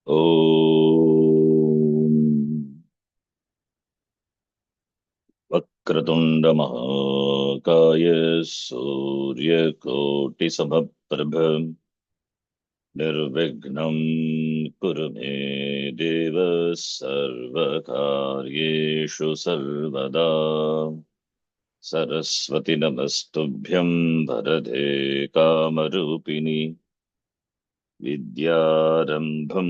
ॐ वक्रतुण्डमहाकाय सूर्यकोटिसमप्रभ निर्विघ्नं कुरु मे देव सर्वकार्येषु सर्वदा सरस्वति नमस्तुभ्यं वरदे कामरूपिणि विद्यारम्भं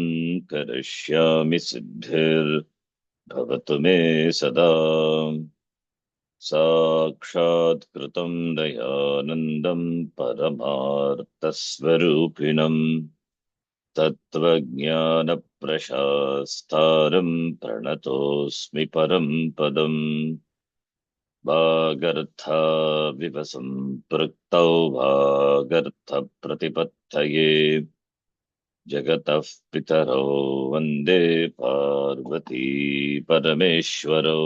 करिष्यामि सिद्धिर्भवतु मे सदा साक्षात्कृतं दयानन्दं परमार्थस्वरूपिणं तत्त्वज्ञानप्रशास्तारं प्रणतोऽस्मि परं पदम् वागर्थाविव सम्पृक्तौ वागर्थप्रतिपत्तये जगतः पितरौ वन्दे पार्वती परमेश्वरौ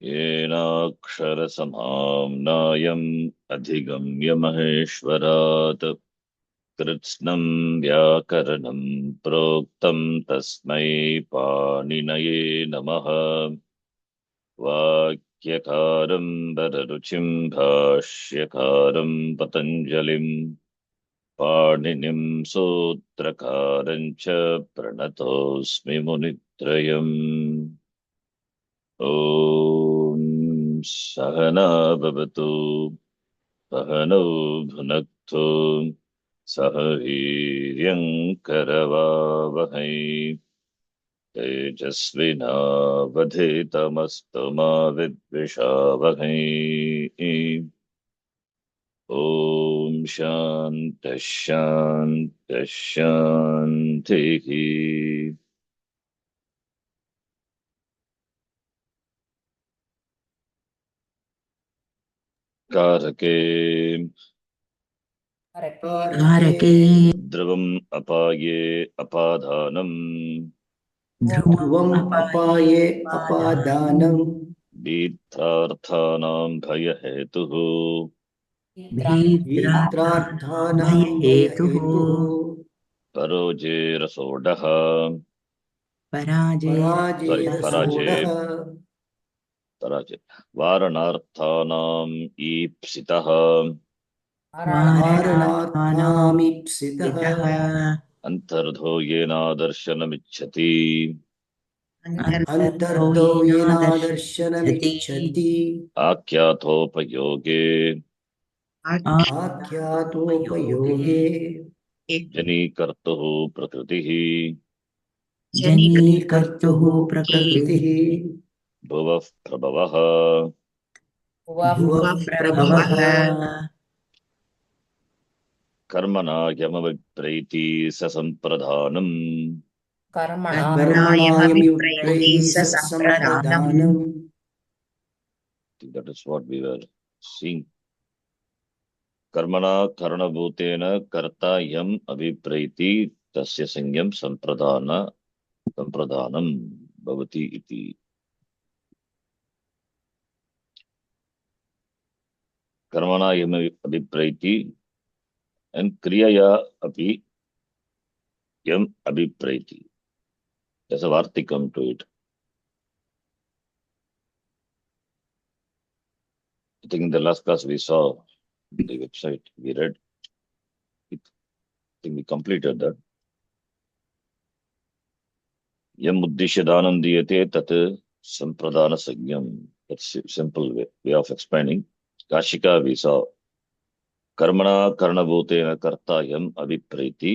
येनाक्षरसमाम्नायम् अधिगम्य महेश्वरात् कृत्स्नं व्याकरणं प्रोक्तं तस्मै पाणिनये नमः वाक्यकारं वररुचिं भाष्यकारं पतञ्जलिं पाणिनिं सूत्रकारं च प्रणतोऽस्मि मुनित्रयम् ॐ सहना भवतु सहनौ भुनक्तु सह वीर्यङ्करवावहै तेजस्विनावधीतमस्तु मा विद्विषावहै ॐ शान्तिः शान्तिः शान्तिः कारके कारके ध्रुवम् अपाये अपादानम् ध्रुवम् अपाये अपादानम् दीर्थार्थानां भयहेतुः भीत्रार्थानां भयहेतुः परोजेरसोढः पराजेरसोढः पराजय वारणार्थानाम् ईप्सितः वारणार्थानामीप्सितः अन्तर्धो येनादर्शनमिच्छति अन्तर्तो येनादर्शनमिच्छति आख्यातोपयोगे आख्यातोपयोगे जनीकर्तुः प्रकृतिः जनीकर्तुः प्रकृतिः भुवः प्रभवः भुवः प्रभवः कर्मणा यमविप्रैति ससम्प्रधानम् कर्मणायमविप्रैति ससम्प्रदानम् That is what we were seeing. कर्मणा करणभूतेन कर्ता यम अभिप्रैति तस्य संज्ञं संप्रदानं भवति इति. कर्मणा यम अभिप्रैति and क्रियया अपि यम अभिप्रैति. There's a vartikam to it. I think in the last class we saw the website, we read it. I think we completed that. Yam uddishya danam diyate tat sampradana sagyam. That's a simple way of explaining. Kashika we saw कर्मणा करणभूतेन कर्ता यम अभिप्रैति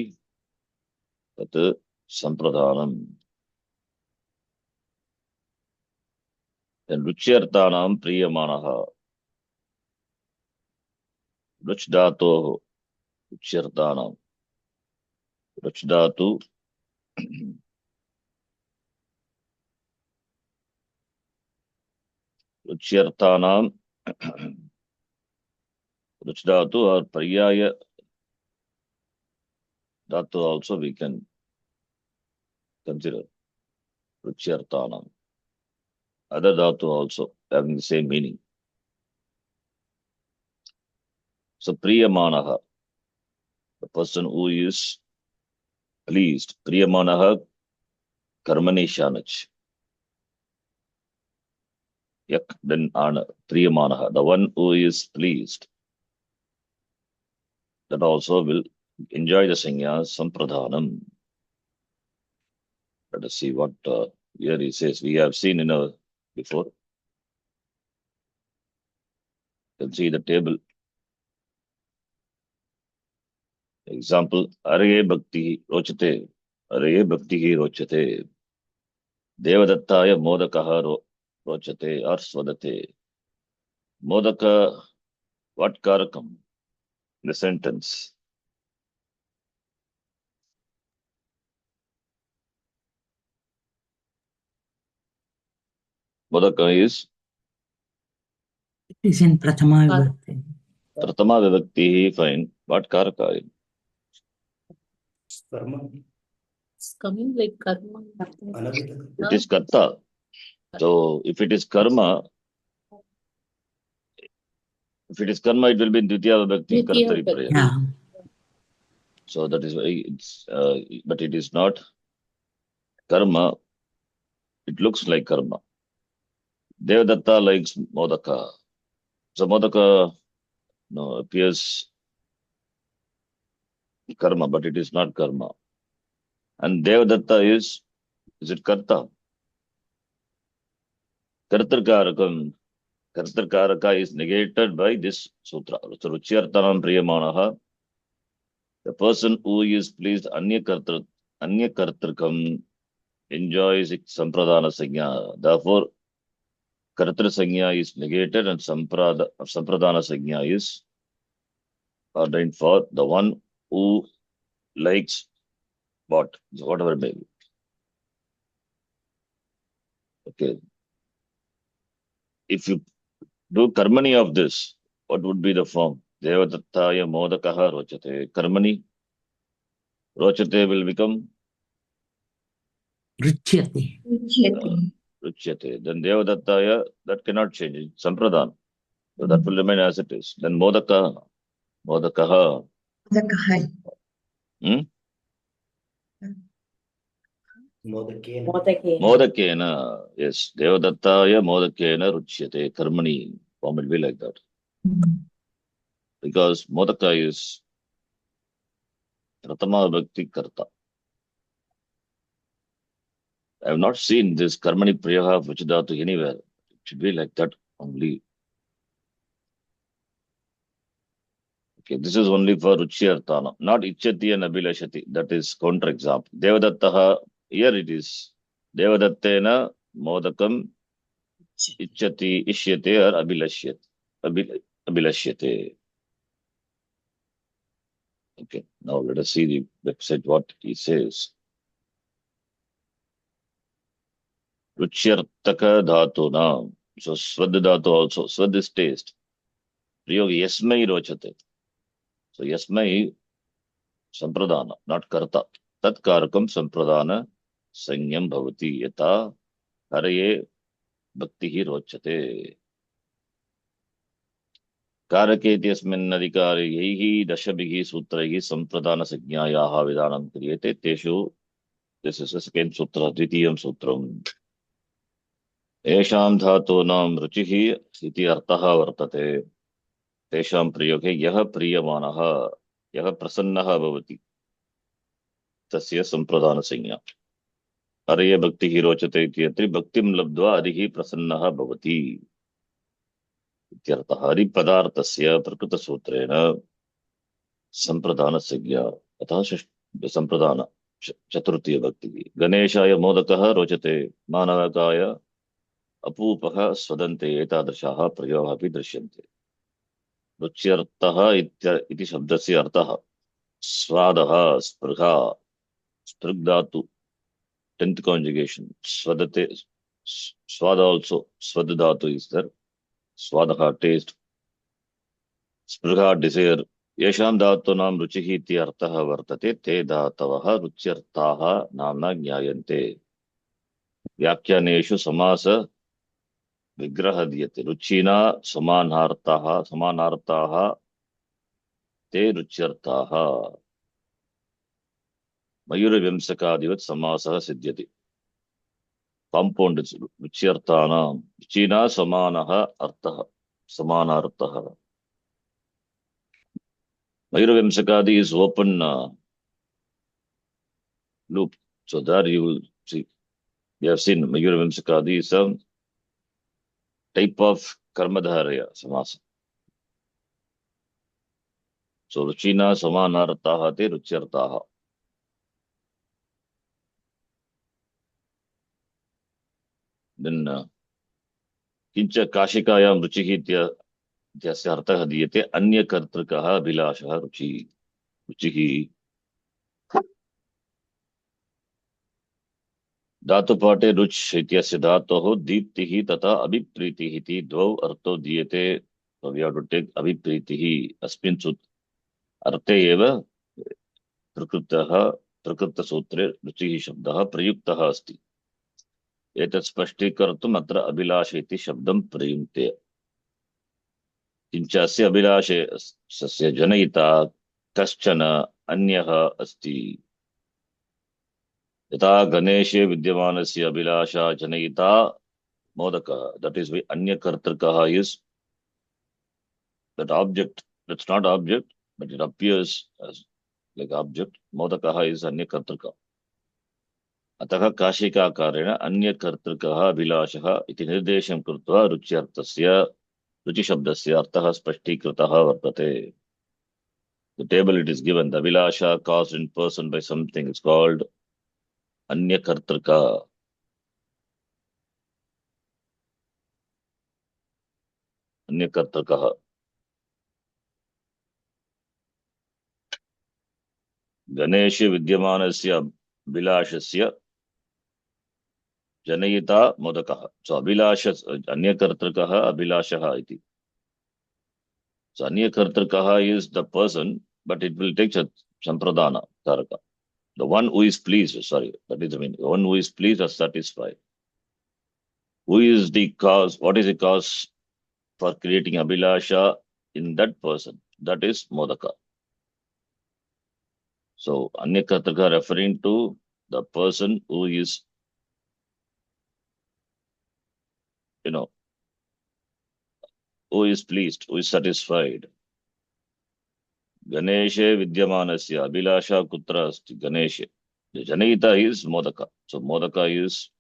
तत् संप्रदानम्. रुच्यर्थानां प्रीयमाणः रुच् धातोः रुच्यर्थानां रुच् धातु रुच्यर्थानां रुच् धातु और पर्याय धातु also we can consider रुच्यर्थानां. Other dhatu also having the same meaning. So priyamanaha, the person who is pleased. Priyamanah karmani shanach. Yak then ana. Priyamanah, the one who is pleased. That also will enjoy the sanya sampradhanam. Let us see what here he says. We have seen before. You can see the table. Example, Arye Bhakti Rochate. Arye Bhakti Rochate. Devadattaya Modakaha Rochate or Swadate. Modaka, what karakam? The sentence. Modaka is It is in Prathama Vibhakti. Pratama Vibhakti, fine. What karaka? Karma. It's coming like karma. Anabhita. It is karta. So if it is karma, it will be in Dvitiya Vibhakti, Dvitiya Kartari Vibhakti. Prayer. Yeah. So that is why it's, but it is not karma. It looks like karma. Devadatta likes Modaka. So Modaka appears karma, but it is not karma. And Devadatta is it karta? Kartarkarakam. Kartarkaraka is negated by this sutra. So Ruchyartanam Priyamanaha. The person who is pleased Anya Kartarkam enjoys Sampradana Sanya. Therefore, Kartar Sanya is negated and Sampradana Sanya is ordained for the one who likes whatever may be. Okay. If you do karmani of this, what would be the form? Devadattaya modakaha rochate. Karmani rochate will become Ruchyate. ruchyate. Then devadattaya, that cannot change. It's sampradana. So that will remain as it is. Then modakaha. Hmm? Modakena. Modakena. Yes. Devadattaya modakena ruchyate. Karmani. Form will be like that. Because modaka is Pratama Bhakti Karta. I have not seen this Karmani Priyaha Vachidatu anywhere. It should be like that only. Okay, this is only for Ruchyartana, not Ichati and Abhilashati. That is counterexample. Devadattaha, here it is. Devadattena Modakam Ichati Ishyate or Abhilashyate. Okay, now let us see the website what he says. Ruchyartaka Dhatuna. So Swad Dhatu also. Swad is taste. Priyogi Yasmai Rochate. So Yasmai Sampradana, not Karta. Tat Karakam Sampradana Sanyam Bhavati Yata Haraye Bhaktihi Rochate. Karake Ityasmin Adhikari Yehi Dashabhihi Sutraihi Sampradana Sajnayaha Vidanam Kriyate Teshu. This is the second sutra, Dvitiyam Sutram. Esham Dhatunam Ruchihi Iti Artaha Vartate. Tesham Priyoge Yaha Priyamanaha Yaha Prasannaha Bhavati. Tasya Sampradana Sanya. Arya Bhakti Rochate Ityatri Bhaktim Labdva Arihi Prasannaha Bhavati. Ityartha Hari Padartasya Prakrita Sutrena Sampradana Sagya. Atha Sampradana Chaturtiya Bhakti. Ganeshaya Modakaha Rochate Manavakaya Apupaha Swadante Etadashaha Prayohapi Drishyante. Ruchyartaha iti Shabdasya Artaha. Swadaha Sprgha Sprgdatu. 10th conjugation. Swadate. Swada also. Swadadatu is there. Swadaha taste. Sprgha desire. Yesham dhatunam ruchihi iti artaha vartate te dhatavaha rucyartaha namna jnayante. Vyakyaneshu samasa vigrahadhyate. Ruchina samanartaha te rucyartaha. मयूरविंशकादिवत् समासः सिद्ध्यति. Compound रुच्यर्थानां रुचिना समानः अर्थः समानार्थः. मयूरविंशकादि is open loop. So there you will see. We have seen Mayuravimsakadi is a type of karmadharaya samasa. So ruchina samanartaha te rucyartaha. Then kincha kashikayam ruchihi ityasya artha diyate anya kartrikaha abhilashaha ruchihi. धातुपाठे रुच इत्यस्य धातोः दीप्तिः तथा अभिप्रीतिः इति द्वौ अर्थौ दीयते. So we have to take अभिप्रीतिः अस्मिन् अर्थे एव प्रकृतसूत्रे रुचिः शब्दः प्रयुक्तः अस्ति. एतत् स्पष्टीकर्तुम् अत्र अभिलाष इति शब्दं प्रयुङ्क्ते. किञ्च अस्य अभिलाषस्य जनयिता कश्चन अन्यः अस्ति. यथा गणेशे विद्यमानस्य अभिलाषा जनयिता मोदकः. That is why अन्यकर्तृकः is that object. That's not object, but it appears as like object. मोदकः is अन्यकर्तृकः. अतः काशिकाकारेण अन्यकर्तृकः अभिलाषः इति निर्देशं कृत्वा रुचिशब्दस्य अर्थः स्पष्टीकृतः वर्तते. The table it is given. The abhilasha caused in person by something is called अन्यकर्तृका. अन्यकर्तृकः. गणेशे विद्यमानस्य अभिलाषस्य जनयिता मोदकः. So अभिलाष अन्यकर्तृकः अभिलाषः इति. So अन्यकर्तृकः is the person, but it will take sampradana taraka. The one who is pleased, sorry, that is the meaning. The one who is pleased or satisfied. Who is the cause? What is the cause for creating abhilasha in that person? That is modaka. So Anyakartaka referring to the person who is, who is pleased, who is satisfied. Ganeshe Vidyamanasya Abhilasha Kutra Asti Ganeshe. The Janayita is Modaka. So Modaka is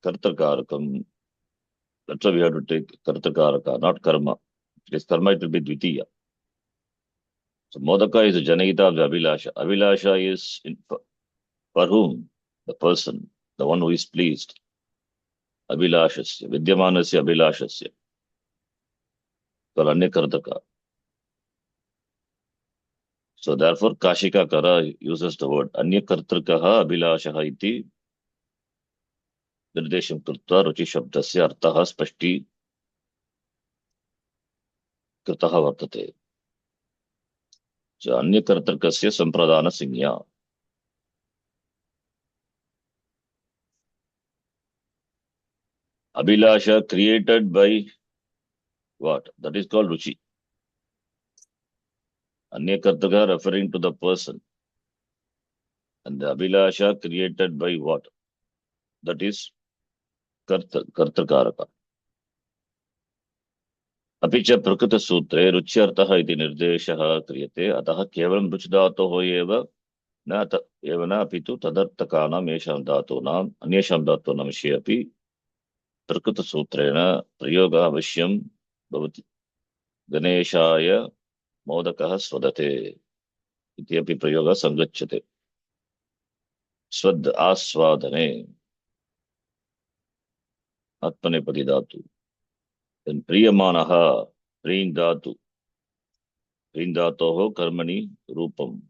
Kartakarakam. That's why we have to take Kartakaraka, not Karma. If it is Karma, it will be Dvitiya. So Modaka is the Janayita of the Abhilasha. Abhilasha is for whom? The person, the one who is pleased. Abhilashasya, Vidyamanasya Abhilashasya. Anyakartaka. So therefore, Kashika Kara uses the word Anyakartrikaha Abhilashaha iti Nirdesham Krutva Ruchi Shabdasya Artaha Spashti Kritaha Vartate. So Anyakartrikasya Sampradana Singya. Abhilasha created by what? That is called Ruchi. Anyakartrika referring to the person. And the Abhilasha created by what? That is Kartakaraka. अपि च प्रकृतसूत्रे रुच्यर्थः इति निर्देशः क्रियते. अतः केवलं रुच् धातोः एव न अपि तु तदर्थकानां येषां धातूनाम् अन्येषां धातूनां विषये अपि प्रकृतसूत्रेण प्रयोगः अवश्यं भवति. गणेशाय मोदकः स्वदते इति अपि प्रयोगः संगच्छते. स्वद् आस्वादने आत्मनेपदी धातु. Then Priyamanaha, Priying Dhatu. Priying Dhatoho Karmani Rupam.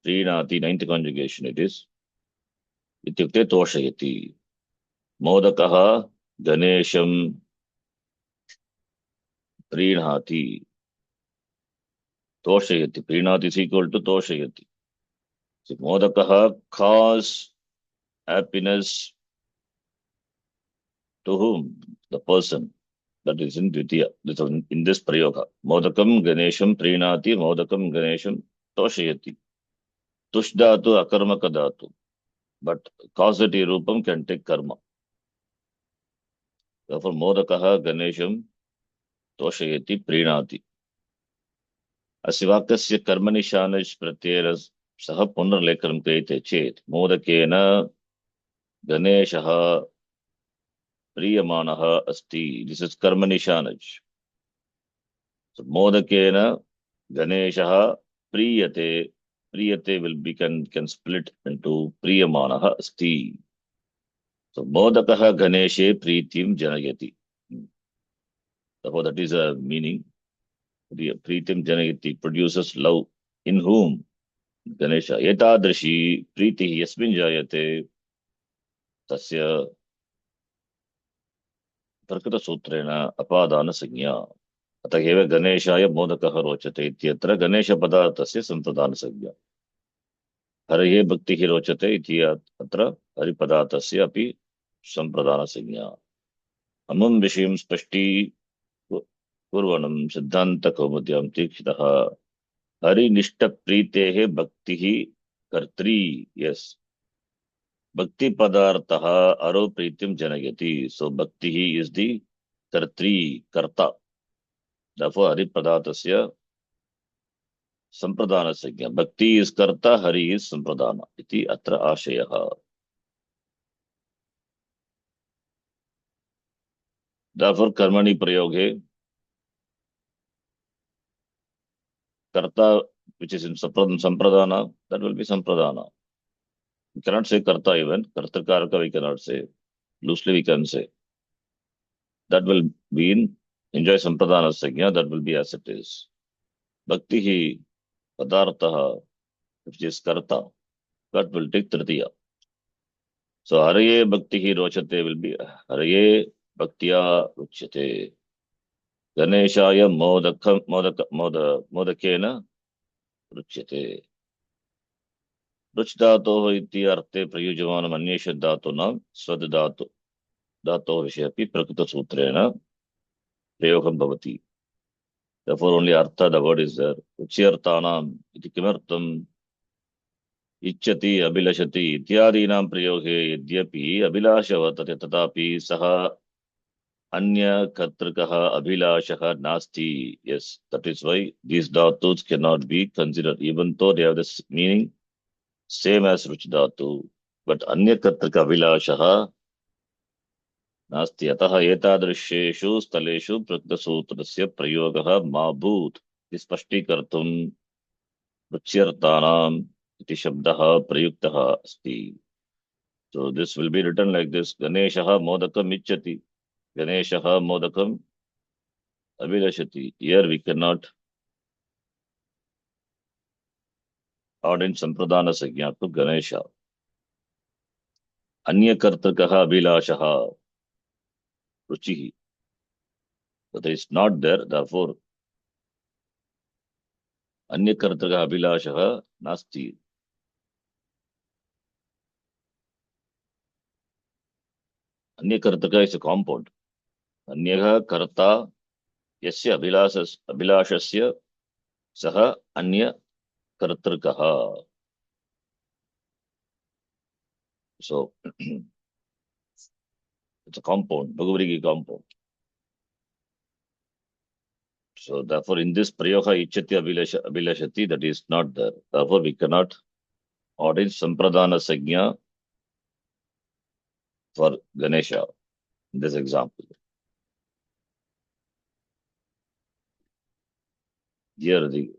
Priyinati, ninth conjugation it is. Ityukte Toshayati. Modakaha Ganesham Priyinati. Toshayati. Priyinati is equal to Toshayati. So Modakaha cause happiness to whom? The person. That is in Dvitiya. In this Prayoga. Modakam Ganesham Priyinati, Modakam Ganesham Toshayati. tush dhatu akarmaka dhatu, but causative rupam can take karma. Therefore, modakaha ganesham toshayati prinati. अस्य वाक्यस्य कर्मणि शानच् प्रत्ययेन सह पुनर्लेखनं क्रियते चेत् मोदकेन गणेशः प्रीयमाणः अस्ति. This is कर्मणि शानच्. मोदकेन गणेशः प्रीयते. प्रीयते will be can split into प्रीयमाणः अस्ति. So मोदकः गणेशे प्रीतिं जनयति. Therefore, that is a meaning. प्रीतिं जनयति produces love. In whom? Ganesh. एतादृशी प्रीतिः यस्मिन् जायते तस्य प्रकृतसूत्रेण अपादानसंज्ञा. अतः एव गणेशाय मोदकः रोचते इत्यत्र गणेशपदार्थस्य सम्प्रदानसंज्ञा. हरये भक्तिः रोचते इति अत्र हरिपदार्थस्य अपि सम्प्रदानसंज्ञा. अमुं विषयं स्पष्टीकुर्वणं सिद्धान्तकौमुद्यां दीक्षितः हरिनिष्ठप्रीतेः भक्तिः कर्त्री. यस भक्ति पदार्थः अरो प्रीतिं जनयति. सो भक्तिः इज द कर्त्री, कर्ता. Therefore, हरि पदार्थस्य संप्रदानसंज्ञा. भक्ति इज कर्ता, हरि इज संप्रदान इति अत्र आशयः. Therefore, कर्मणि प्रयोगे कर्ता which is in sampradana, that will be sampradana. We cannot say karta even. Kartakaraka we cannot say. Loosely we can say. That will be in enjoy sampradana sagya, that will be as it is. Bhakti padartha, which is karta, that will take tritiya. So haraye bhakti rochate will be haraye bhaktya ruchyate. Ganeshaya modakena रुच्यते. रुच धातोः इति अर्थे प्रयुज्यमानम् अन्येषु धातूनां स्वद धातोः विषये अपि प्रकृतसूत्रेण प्रयोगं भवति. Therefore, only artha the word is there. रुच्यर्थानाम् इति किमर्थम्? इच्छति अभिलषति इत्यादीनां प्रयोगे यद्यपि अभिलाषः वर्तते तथापि सः अन्यकर्तृकः अभिलाषः नास्ति. Yes, that is why these dhatus cannot be considered, even though they have this meaning same as ruch dhatu, but अन्यकर्तृक अभिलाषः नास्ति. अतः एतादृशेषु स्थलेषु प्रकृतसूत्रस्य प्रयोगः मा भूत् इति स्पष्टीकर्तुं रुच्यर्थानाम् इति शब्दः प्रयुक्तः अस्ति. So this will be written like this: गणेशः मोदकम् इच्छति, गणेशः मोदकम् अभिलषति. Here we cannot add in संप्रदान संज्ञा to गणेश. अन्यकर्तृकः अभिलाषः रुचिः, but it is not there. Therefore, अन्यकर्तृकः अभिलाषः नास्ति. अन्यकर्तृकः is a compound. अन्यः कर्ता यस्य अभिलाषस्य सः अन्यकर्तृकः. So it's a compound, Bhagavadgita compound. So therefore, in this prayoga ichchati abhilashati, that is not there. Therefore, we cannot order sampradana sagnya for Ganesha in this example. Here, he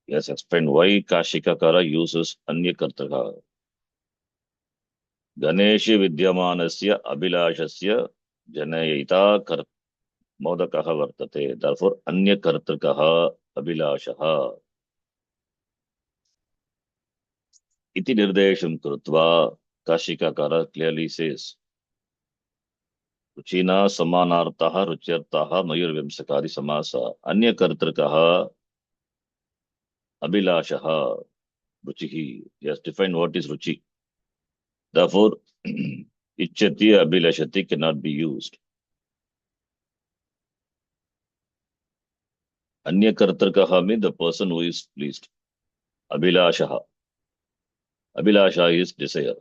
has explained why Kashikakara uses Anyakartaka. Ganesha Vidyamanasya Abhilashasya Janayita Modakaha Vartate. Therefore, Anyakartakaha Abhilashaha. Iti Nirdesham Krutva, Kashikakara clearly says, Ruchina Samanartaha Ruchyartaha Mayur Vimsakari Samasa. Anyakartakaha Abhilashaha Ruchihi. He has defined what is Ruchi. Therefore, Ichchati Abhilashati cannot be used. Anyakartakaha means the person who is pleased. Abhilashaha. Abhilasha is desire.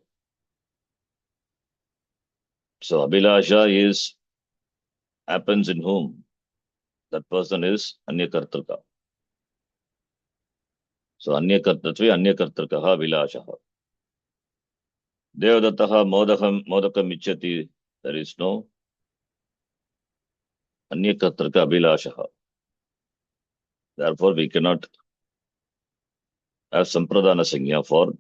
So Abhilasha is happens in whom? That person is Anyakartrika. So Anyakartratve Anyakartrikaha Abhilashaha. Devadattaha modakam ichchati. There is no Anyakartrika Abhilashaha. Therefore, we cannot have Sampradana Sanya for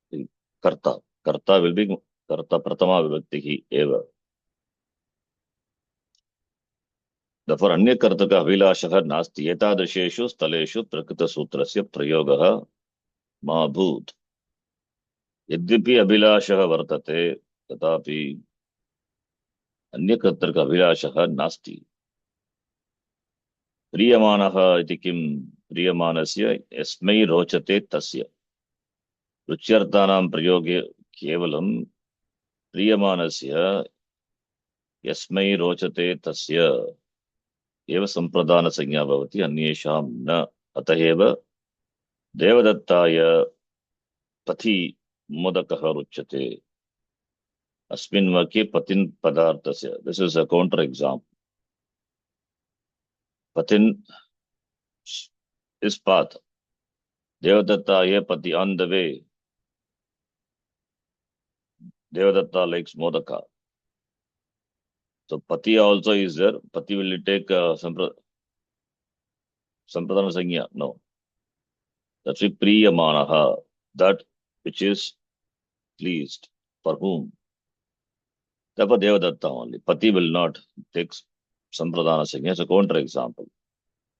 the Karta. Karta will be Karta Pratama Vibhaktihi eva. Therefore, Anyakartrika Abhilashaha nasti etadrisheshu staleshu prakrita sutrasya prayogaha ma bhut. यद्यपि अभिलाषः वर्तते तथापि अन्यकर्तृक अभिलाषः नास्ति. प्रीयमानः इति किं? प्रीयमानस्य यस्मै रोचते तस्य. रुच्यर्थानां प्रयोगे केवलं प्रीयमानस्य यस्मै रोचते तस्य एव सम्प्रदानसंज्ञा भवति, अन्येषां न. अतः एव देवदत्ताय पथि मोदकः रुच्यते. अस्मिन् वाक्ये पतिन् पदार्थस्य. This is a counter example. पतिन् is path. Devadatta ye pati on the way. Devadatta likes modaka. So pati also is there. Pati will take sampradana sangya? No. That's a priyamanaha. That which is pleased. For whom? Therefore Devadatta only. Pati will not take sampradana sangya. It's a counter example.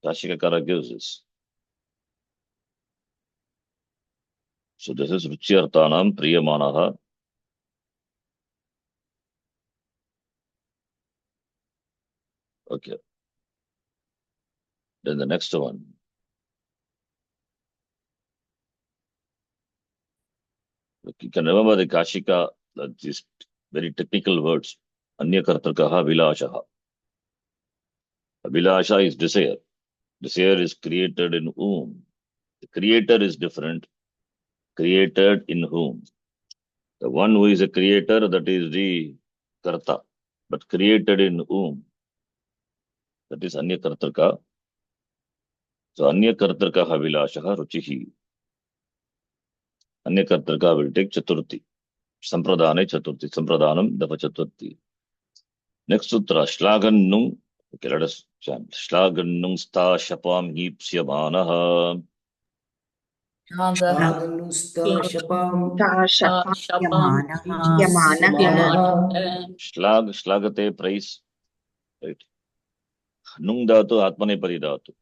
Kashikakara gives this. So this is Ruchiyarthanam Priyamanaha. Okay. Then the next one. You can remember the Kashika, these very technical words. Anyakartrakaha Vilashaha. Abhilasha is desire. Desire is created in whom? The creator is different. Created in whom? The one who is a creator, that is the Karta. But created in whom? That is Anyakartraka. So Anyakartrakaha Vilashaha Ruchihi. Anyakartraka will take Chaturthi. Sampradane Chaturthi. Sampradanam Dapa Chaturthi. Next sutra. Shlagannung. Okay, let us chant. Shlagannung sta shapam hipsyamanaha. Shapam Shapam Yamanah Shlagate praise. Right. Nung dhatu atmanepadi dhatu.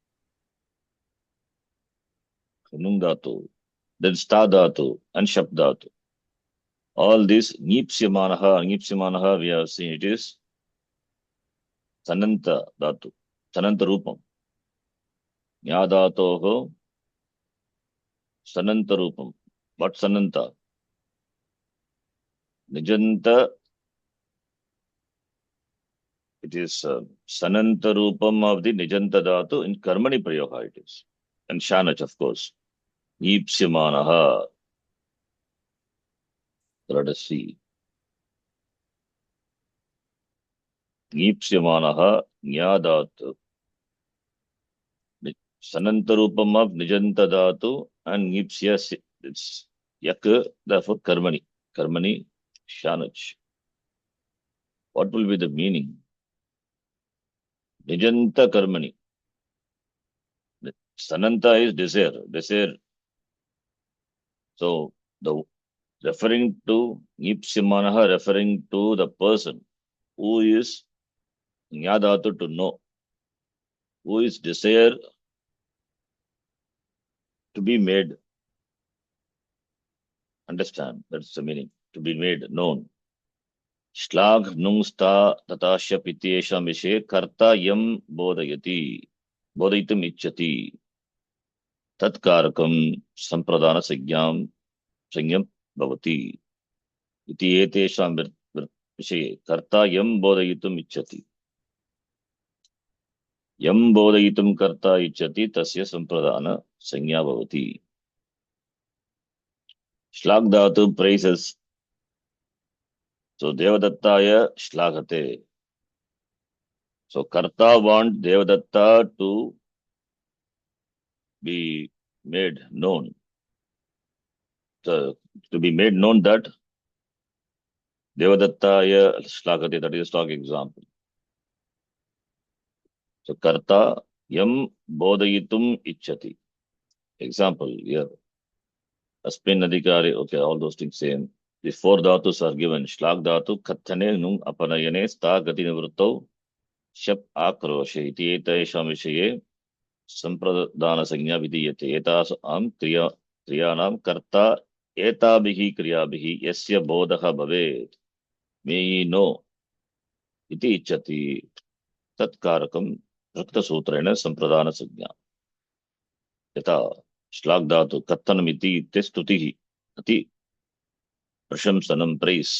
Nung dhatu. Then sta dhatu and shap dhatu. All this Nipsyamanaha, we have seen it is Sananta dhatu. Sananta rupam. Nya dhatoho Sananta rupam. What Sananta? Nijanta. It is Sananta rupam of the Nijanta dhatu. In Karmani Prayoga it is. And Shanach, of course. Nipsyamanaha. Let us see. Nipsyamanaha Nyadatu. Sanantarupam of Nijanta Dhatu and Nipsya, it's Yak, therefore Karmani. Karmani Shanach. What will be the meaning? Nijanta Karmani. Sananta is desire. Desire. So the referring to Nipsyamanaha, referring to the person who is Nyadatu, to know, who is desire to be made. Understand? That's the meaning. To be made known. Shlag nungsta tatasya pityesha mishe karta yam bodhayati. Bodhayitam ichchati. Tatkarakam sampradana sangyam bhavati. Iti etesham mishe karta yam bodhayitam ichchati. Yam bodhayitam karta ichchati tasya sampradana sanya bhavati. Shlak dhatu praises. So Devadattaya shlagate. So Karta want Devadatta to be made known. To be made known that Devadattaya shlagate, that is a stock example. So Karta yam bodayitum ichchati. Example here. Aspin adhikari, okay, all those things same. The four dhatus are given. Shlak dhatu kathane nung apanayane sta gati nivruttau shap akroshe iti etayesham vishaye संप्रदान संज्ञा विधीयते एतासु आम क्रियाणां कर्ता एताभिः क्रियाभिः यस्य बोधः भवेत् मे no इति इच्छति तत्कारकं रक्तसूत्रेण संप्रदान संज्ञा यथा श्लाघ धातु कथनमिति इत्युक्ते स्तुतिः अति प्रशंसनं प्रैस्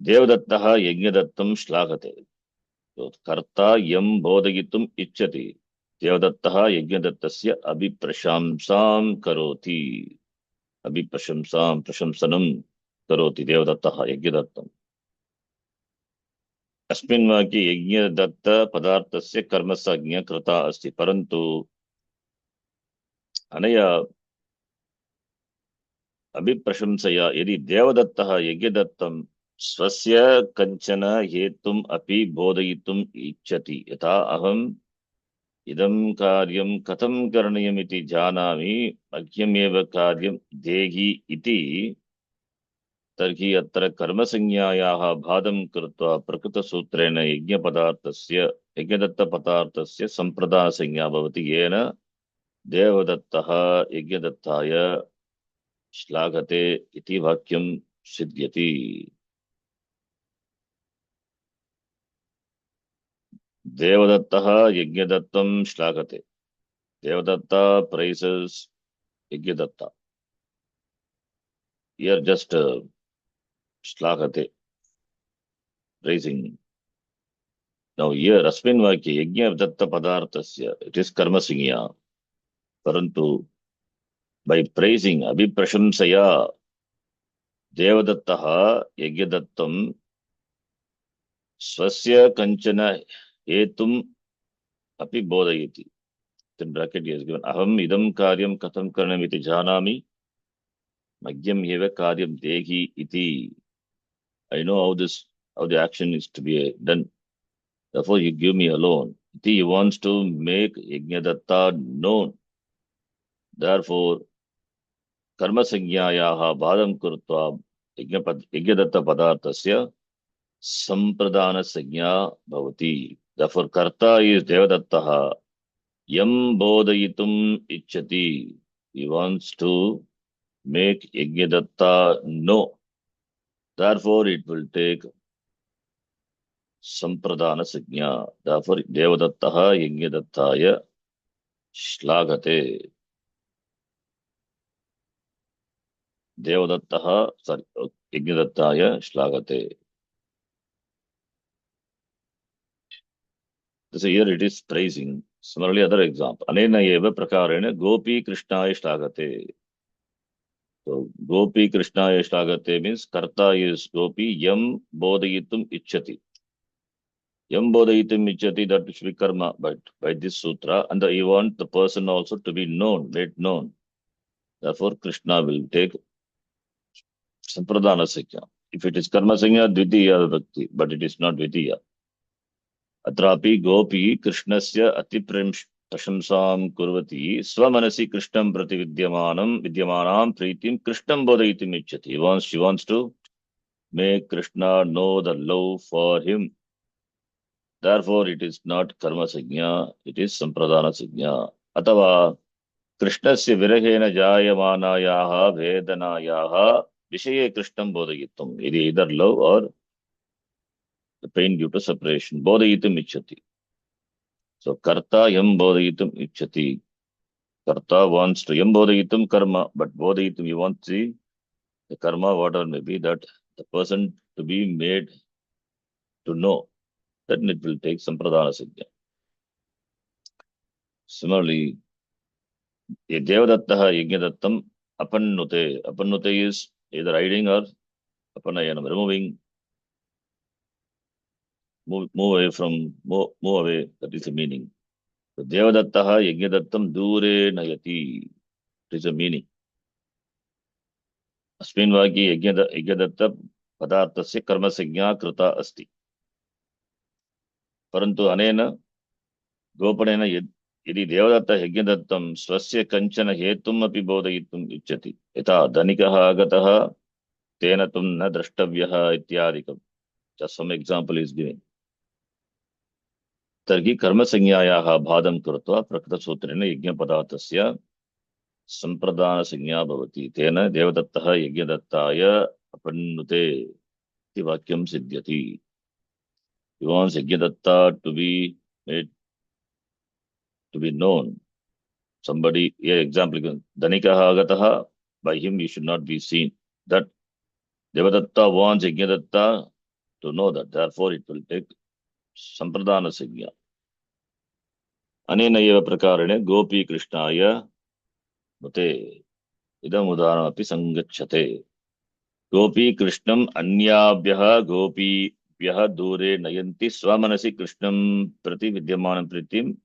देवदत्तः यज्ञदत्तं श्लाघते कर्ता यं बोधयितुम् इच्छति देवदत्तः यज्ञदत्तस्य अभिप्रशंसां करोति अभिप्रशंसां प्रशंसनं करोति देवदत्तः यज्ञदत्तम् अस्मिन् वाक्ये यज्ञदत्त पदार्थस्य कर्मसंज्ञा कृता अस्ति परन्तु अनया अभिप्रशंसया यदि देवदत्तः यज्ञदत्तं स्वस्य कञ्चन हेतुम् अपि बोधयितुम् इच्छति यथा अहम् इदं कार्यं कथं करणीयमिति जानामि मह्यमेव कार्यं देहि इति तर्हि अत्र कर्मसंज्ञायाः बाधं कृत्वा प्रकृतसूत्रेण यज्ञदत्तपदार्थस्य सम्प्रदानसंज्ञा भवति येन देवदत्तः यज्ञदत्ताय श्लाघते इति वाक्यं सिद्ध्यति देवदत्तः यज्ञदत्तं श्लाघते Devdatta praises Yajnadatta here just श्लाघते praising now here अस्मिन् वाक्ये यज्ञदत्तपदार्थस्य it is कर्मसंज्ञा परन्तु by praising अभिप्रशंसया देवदत्तः यज्ञदत्तं स्वस्य कञ्चन हेतुम् अपि बोधयति in bracket is given aham idam karyam katham karanam iti janami मह्यम एव कार्यम देहि iti I know how the action is to be done therefore you give me alone iti he wants to make yajnadatta known therefore कर्म संज्ञायाः बाधं कृत्वा यज्ञदत्त पदार्थस्य संप्रदान संज्ञा भवति therefore कर्ता is देवदत्तः यं बोधयितुम् इच्छति he wants to make Yajnadatta know therefore it will take संप्रदान संज्ञा therefore देवदत्तः यज्ञदत्ताय श्लाघते देवदत्तः यज्ञदत्ताय श्लाघते so here it is praising similarly other example anena eva prakarena gopi krishnaya श्लाघते so gopi krishnaya श्लाघते means karta is gopi yam bodayitum ichchati yam bodayitum ichchati that should be karma but by this sutra and you want the person also to be known made known therefore krishna will take sampradana sakya if it is karma sanya dvitiya vibhakti but it is not dvitiya अत्रापि गोपी कृष्णस्य अतिप्रशंसां कुर्वती स्वमनसि कृष्णं प्रति विद्यमानां प्रीतिं कृष्णं बोधयितुम् इच्छति she wants to make Krishna know the love for him therefore it is not karma signya it is sampradana signya अथवा कृष्णस्य विरहेण जायमानायाः वेदनायाः विषये कृष्णं बोधयितुम् it is either love or the pain due to separation bodayitum ichchati so karta yam bodayitum ichchati karta wants to yam bodayitum karma but bodayitum you want the karma whatever may be that the person to be made to know then it will take sampradana signya similarly देवदत्तः यज्ञदत्तम् अपन्नुते. Apannute is either hiding or apanayanam, removing, move away from, move away. That is the meaning. So Devadattaha yajnadattam dure nayati. It is the meaning. अस्मिन् वाक्ये यज्ञदत्त पदार्थस्य कर्मसंज्ञा कृता अस्ति. परन्तु अनेन गोपनेन यदि देवदत्तः यज्ञदत्तं स्वस्य कञ्चन हेतुम् अपि बोधयितुम् इच्छति, यथा धनिकः आगतः तेन त्वं न द्रष्टव्यः इत्यादिकं. Just some example is given. तर्हि कर्मसंज्ञायाः बाधं कृत्वा प्रकृतसूत्रेण यज्ञपदार्थस्य सम्प्रदानसंज्ञा भवति. तेन देवदत्तः यज्ञदत्ताय अपन्नुते इति वाक्यं सिद्ध्यति. He wants Yajnadatta to be made, to be known. Somebody, here example, Dhanikaha Agataha, by him you should not be seen. That Devadatta wants Yajnadatta to know that. Therefore it will take Sampradana Sigya. Anena eva prakarane Gopi Krishnaya Mute Idam Udaranam api Sangachate. Gopi Krishnam Anyabhyaha Gopi Vyaha Dure Nayanti Swamanasi Krishnam Prati Vidyamanam Pritim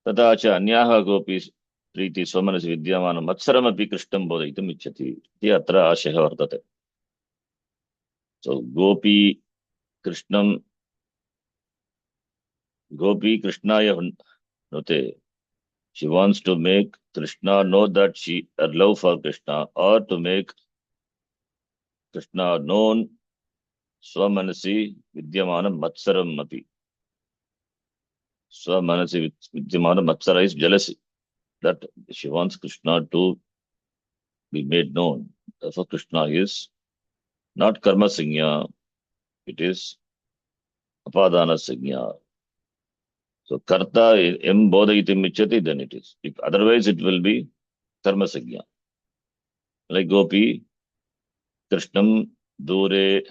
तथा च अन्याः गोपी प्रीति स्वमनसि विद्यमानं मत्सरमपि कृष्णं बोधयितुम् इच्छति इति अत्र आशयः वर्तते. So गोपी कृष्णाय नुते. She wants to make Krishna know that her love for Krishna, or to make Krishna known स्वमनसि विद्यमानं मत्सरम् अपि. स्वमनसि विद्यमानं मत्सर is jealousy, that she wants Krishna to be made known. Therefore Krishna is not karma sanya, it is apadana sanya. So karta em bodayitim ichati, then it is. If otherwise it will be karma sanya. Like Gopi, Krishnam dure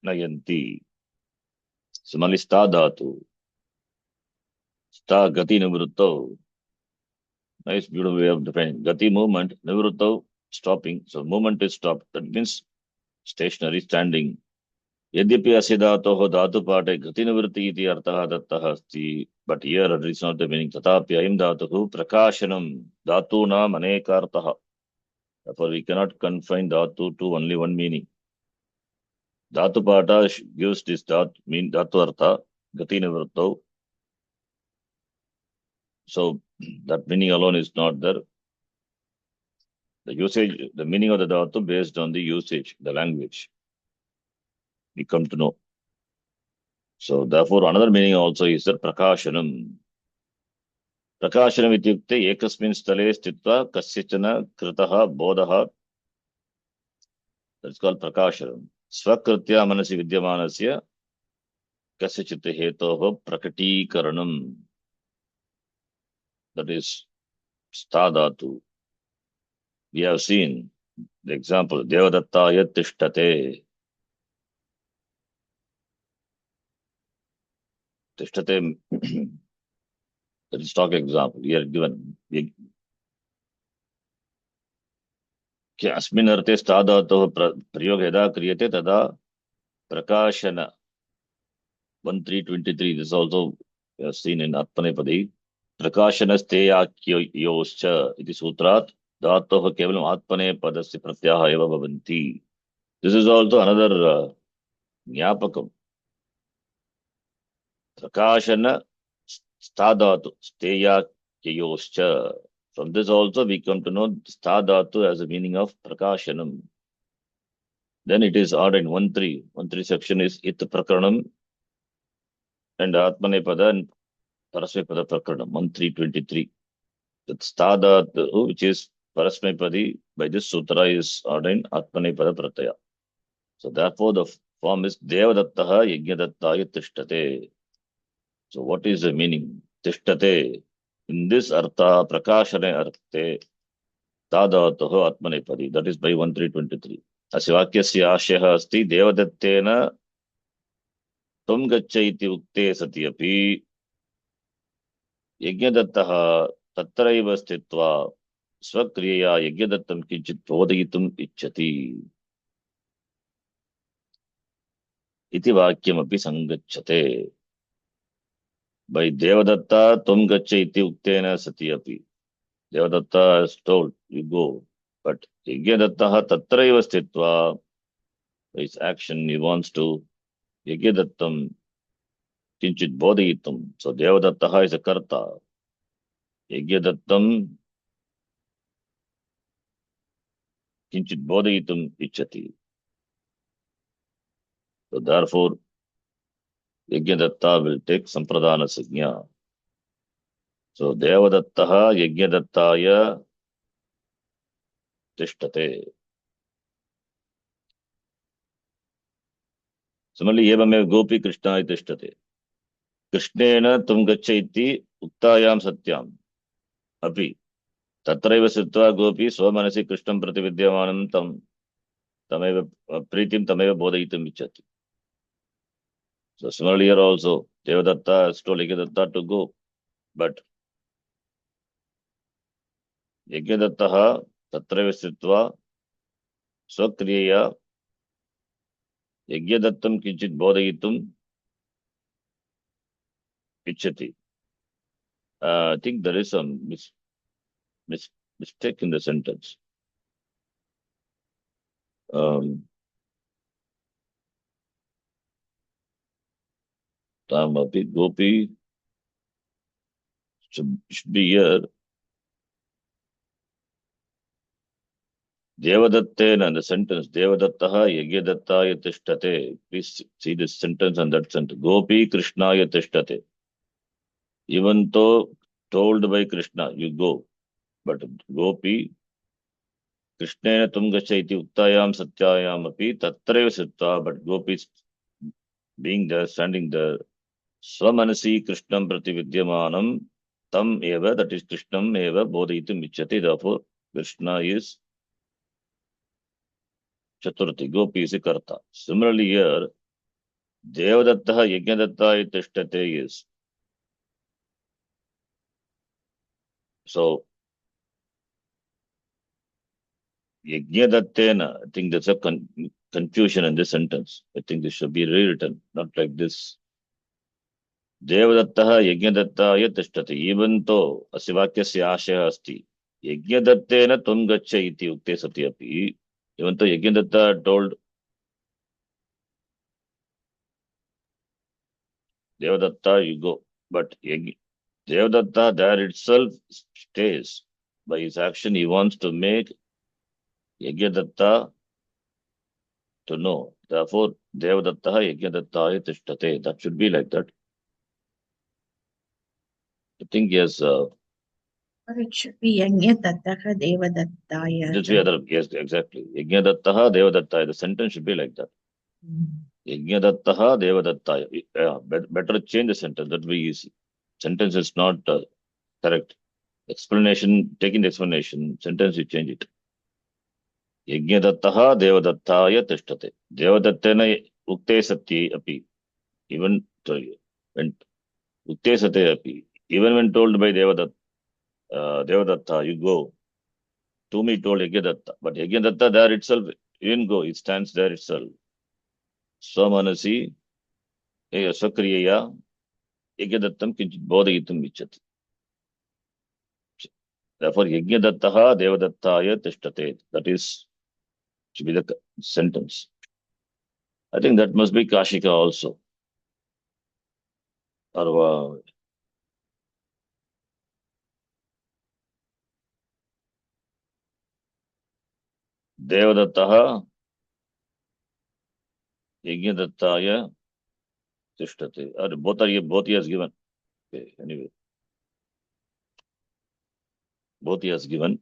nayanti. Similarly, sta dhatu. Sta gati nivruttau. Nice, beautiful way of defining. Gati movement, nivruttau stopping. So movement is stopped. That means stationary, standing. यद्यपि अस्य धातोः धातुपाठे गतिनिवृत्ति इति अर्थः दत्तः अस्ति, but here it is not the meaning. तथापि अयं धातुः प्रकाशनं धातूनाम् अनेकार्थः. Therefore we cannot confine dhatu to only one meaning. Dhatupata gives this dhatu artha gatinivrttau. So that meaning alone is not there. The usage, the meaning of the dhatu based on the usage, the language, we come to know. So therefore another meaning also is that prakashanam. Prakashanam ityukte ekasmin stale sthitva kasyachana kritaha bodhaha. That's called prakashanam. Swakritya manasi vidyamanasya kasyachit hetoho prakatikaranam. That is stadhatu. We have seen the example, Devadattaya Tishtate. Tishtate, that is stock example. Here given. Asmin arte stadhatoh prayog yada kriyate tada prakashana. 1323, this is also we have seen in Atmanepadi. Prakashanasteyakyoscha iti sutrat dhatoh kevalam Atmanepadasya pratyaha eva bhavanti. This is also another Nyapakam. Prakashana stadhatu steyakayoscha. From this also we come to know stadhatu as a meaning of prakashanam. Then it is ordered in 1.3. 1.3 section is it prakaranam and atmanepada and parasmepada prakaranam. 1.3.23. That stadhatu, which is parasmepadi, by this sutra is ordained atmanepada pratyaya. So therefore the form is devadattaha yajnadattaya tishtate. So what is the meaning? Tishtate. In this artha, prakashane arte, tadhatoho atmanepadi. That is by 1.3.23. Asya vakyasya ashayah asti devadattena tvam gaccha iti ukte sati api yajnadattaha तत्रैव स्थित्वा स्वक्रियया यज्ञदत्तं किञ्चित् बोधयितुम् इच्छति इति वाक्यमपि संगच्छते। By Devadatta Tum Gaccha iti uktena sati api. Devadatta has told, you go. But Yajnadattaha tatraiva sthitva, by his action, he wants to Yajnadattam kinchit bodhayitum. So Devadattaha is a karta. Yajnadattam kinchit bodhayitum ichchati. So therefore, Yajnadatta will take sampradana signya. So Devadattaha Yajnadattaya tishtate. Similarly, evamev gopi Krishnaya tishtate. कृष्णेन तुम गच्छ इति उक्तायां सत्यां अपि तत्रैव स्थित्वा गोपी स्वमनसि कृष्णं प्रति विद्यमानं तमेव प्रीतिं तमेव बोधयितुम् इच्छति. So similarly here also Devadatta has told Yajnadatta to go, but Yajnadattah tatraiva sthitva स्वक्रियया यज्ञदत्तं किञ्चित् बोधयितुम् इच्छति. I think there is some mistake in the sentence. Tamapi gopi should be here. Devadattena, the sentence, Devadattaha Yajnadattaya tishtate. Please see this sentence and that sentence. Gopi Krishnaya tishtate. Even though told by Krishna, you go. But Gopi, Krishnena tum gaccha iti uktayam satyayam api tatraiva sithva. But Gopi is being there, standing there. Swamanasi Krishnam prati vidyamanam tam eva, that is Krishnam eva bodhayitum ichchati. Therefore, Krishna is Chaturthi, Gopi is a karta. Similarly here, Devadattaha Yajnadattaya tishtate is. So, Yajnadattena, I think there's a confusion in this sentence. I think this should be rewritten, not like this. Devadattaha Yajnadattaya tishtate. Even though Asivakyasya ashaya asti, Yajnadattena tum gaccha iti ukte sati api. Even though Yajnadatta told Devadatta, you go. But Devadatta there itself stays. By his action, he wants to make Yajnadatta to know. Therefore, Devadattaha Yajnadattaya tishtate. That should be like that. I think yes. Or it should be Yajnadattaha Devadattaya. This way other, yes, exactly. Yajnadattaha Devadattaya. The sentence should be like that. Yajnadattaha Devadattaya. Yeah, better change the sentence. That will be easy. Sentence is not correct. Explanation, taking the explanation, sentence you change it. Yajnadattaha Devadattaya tishtate. Devadattena ukte sati api. Even when ukte sati api. Even when told by Devadatta, you go. To me told Yajnadatta. But Yajnadatta there itself, he didn't go. It stands there itself. Swamanasi Sakriyaya Yajnadattam kinchit bodhayitum ichchati. Therefore, Yajnadattaha Devadattaya tishtate. That is should be the sentence. I think that must be Kashika also. Or Devadattaha Yajnadattaya tishtate. Or both he has given. Okay, anyway. Both he has given.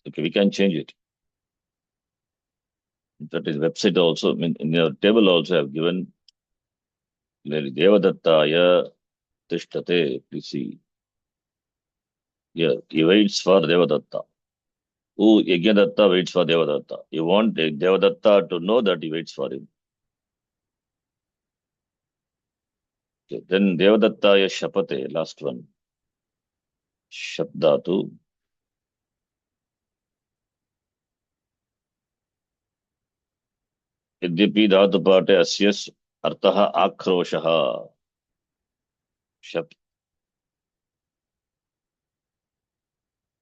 Okay, we can change it. That is website also. I mean, in your table also have given clearly Devadattaya tishtate. Please see. Yeah, he waits for Devadatta. Who Yajnadatta waits for Devadatta. You want Devadatta to know that he waits for him. Okay. Then Devadattaya Shapate, last one. Shabdatu. यद्यपि धातुपाठे अस्य अर्थः आक्रोशः शब्द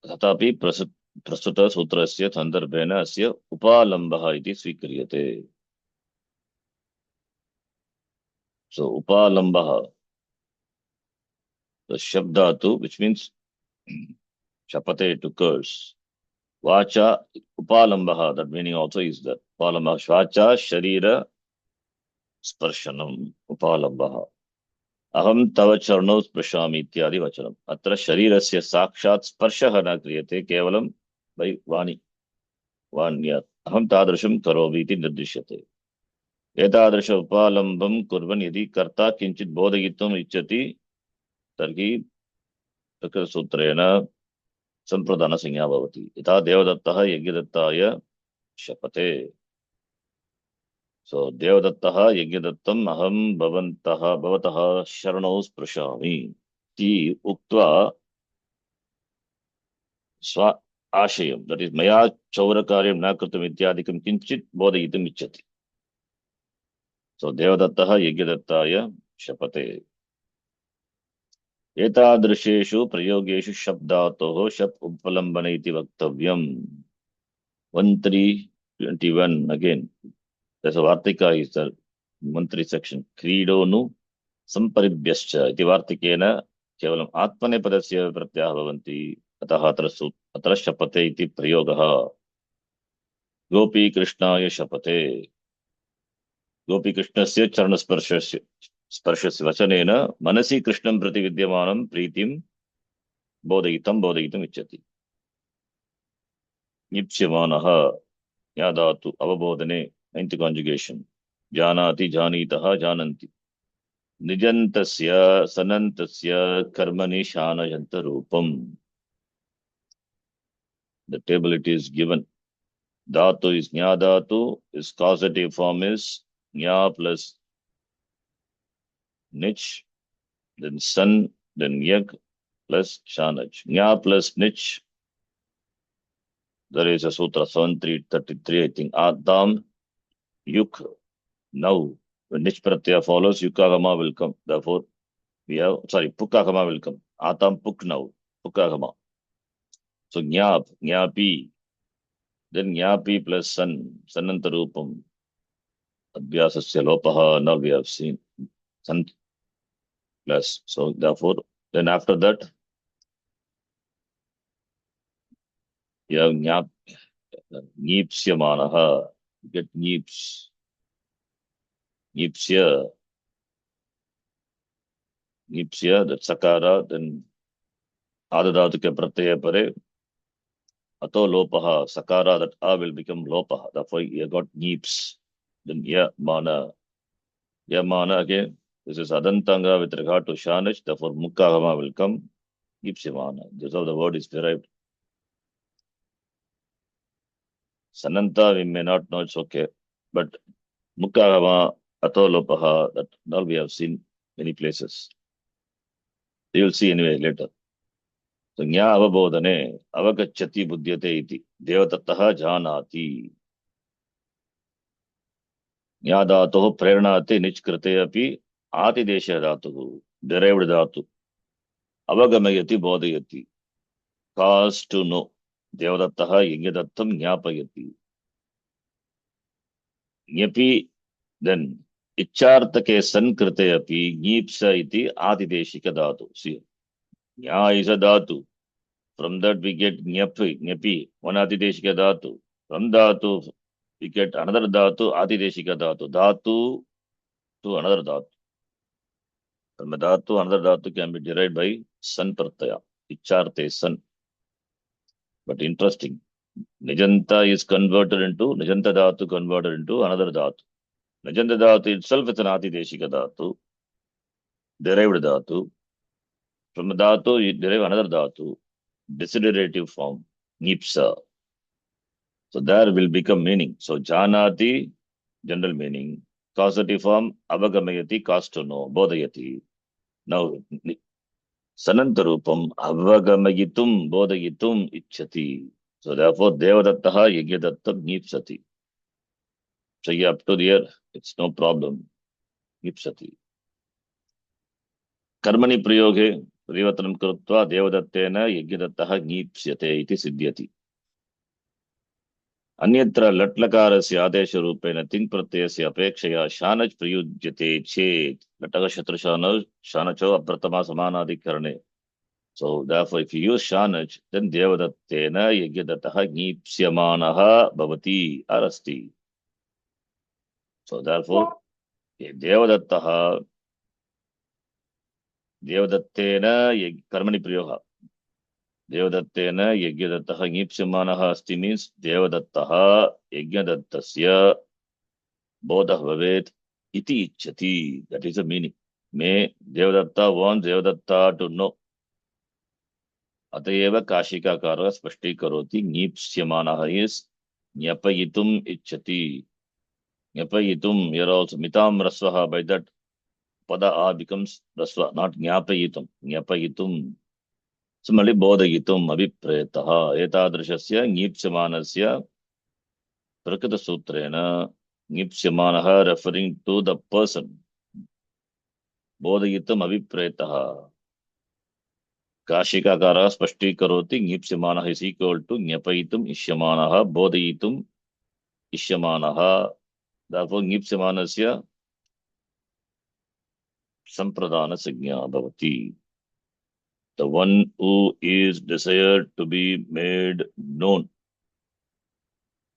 तथापि प्रस्तुत सूत्रस्य सन्दर्भेन अस्य उपालम्बः इति स्वीक्रियते. So upalambah, the shabdatu, which means shapate, to curse. Vacha upalambah, that meaning also is that. Upalambah, vacha sharira sparshanam, upalambah. Aham tava charno sprashami ityadi vachanam. Atra sharirasya sakshat sparshah na kriyate kevalam by vani. Vanyat. Aham tadrasham karovi iti nirdishyate. एतादृश उपालंबं कुर्वन् यदि कर्ता किंचित बोधयितुम् इच्छति तर्हि सूत्रेण संप्रदान संज्ञा भवति. यथा देवदत्तः यज्ञदत्ताय शपते. सो देवदत्तः यज्ञदत्तम् अहं भवतः शरणौ स्पृशामि इति उक्त्वा स्व आशयं, दट् इस् मया चौरकार्यं न कृतम् इत्यादिकं किञ्चित् बोधयितुम् इच्छति. सो देवदत्तः यज्ञदत्ताय शपते. एतादृशेषु प्रयोगेषु शब्दातोः शप् उपलम्बने इति वक्तव्यम्. 1321 again. There's a Vartika is the Mantri section. Credo nu samparibhyascha iti Vartikena kevalam atmane padasya pratyah bhavanti. Atah atra shapate iti prayogaha. Gopi Krishnaya shapate. Gopi Krishnasya charana sparshasya vachanena manasi Krishnam prati vidyamanam pritim bodayitam icchati. Nipsyamanaha yadatu avabodhane, ninth conjugation. Janati janitaha jananti. Nijantasya sanantasya karmani shanayanta rupam. The table it is given. Dhatu is nya dhatu, is causative form is nya plus nich, then san, then yak plus shanaj. Nya plus nich, there is a sutra 7333, I think. Adam, yuk, now. When nich pratyaya follows, yukagama will come. Therefore, we have, pukagama will come. Atam puk now, pukagama. So nyap, nyapi, then nyapi plus san, sanantarupam. Abhyasasya lopaha, now we have seen san plus. So therefore, then after that, you have nyap, nipsyamanaha, get nips, nipsya, that sakara, then adadatuke pratyaya pare, ato lopaha, sakara, that a will become lopaha. Therefore, you got nips. Then yamana again. This is adantanga with regard to shanaj. Therefore, mukkagama will come. Ipsimana. This is how the word is derived. Sananta we may not know, it's okay. But mukkagama, atolopaha, that now we have seen many places. You will see anyway later. So nya avabodhane avagacchati buddhyate iti devatattaha janati. nya dhatoh prernate nich krite api atidesha dhatuhu, derived dhatu. Avagamayati bodhayati, cause to know. Devadattaha yajnadattam jnapayati. Nyapi, then ichartake sankrite api jnipsa iti adideshika dhatu. See, nya is a dhatu. From that we get nyapi, one adideshika dhatu. From dhatu we get another dhatu, adideshika dhatu. Dhatu to another dhatu. From a dhatu, another dhatu can be derived by san pratyaya. Icharte san. But interesting. Nijanta is converted into, Nijanta dhatu converted into another dhatu. Nijanta dhatu itself is an atideshika dhatu, derived dhatu. From a dhatu, you derive another dhatu, desiderative form, nipsa. So there will become meaning. So janati, general meaning. Causative form, avagamayati, cause to know, bodhayati. Now, sanantarupam avagamayitum bodayitum ichchati. So therefore, Devadattaha Yajnadatta Nipsati. So you up to there, it's no problem. Nipsati. Karmani prayoge परिवर्तनं कृत्वा देवदत्तेन यज्ञदत्तः नीप्स्यते इति सिद्ध्यति. अन्यत्र लट्लकारस्य आदेशरूपेण तिङ् प्रत्ययस्य अपेक्षया शानच् प्रयुज्यते चेत् लटः शानचो अप्रथमा समानाधिकरणे. So therefore, if you use shanach, then devadatena yajnadattah nipsyamanah bhavati arasti. So therefore, devadattah devadattena karmani prayoga. Devadattena yajnadattah nipsyamanah asti means devadattah yajnadattasya bodhah bhavet iti ichchati. That is the meaning. May Devadatta wants Devadatta to know. अतएव काशिकाकारः स्पष्टीकरोति नीप्स्यमानः is ज्ञापयितुम् इच्छति. ज्ञापयितुम्, here also mitam rasvaha, by that pada a becomes rasva, not ज्ञापयितुम्. ज्ञापयितुम्. Similarly, बोधयितुम् अभिप्रेतः. एतादृशस्य नीप्स्यमानस्य प्रकृतसूत्रेण नीप्स्यमानः referring to the person. बोधयितुम् अभिप्रेतः. काशिकाकारः स्पष्टीकरोति नीप्स्यमानः is equal to ज्ञापयितुम् इष्यमानः बोधयितुम् इष्यमानः. Therefore, नीप्स्यमानस्य संप्रदान संज्ञा भवति. The one who is desired to be made known,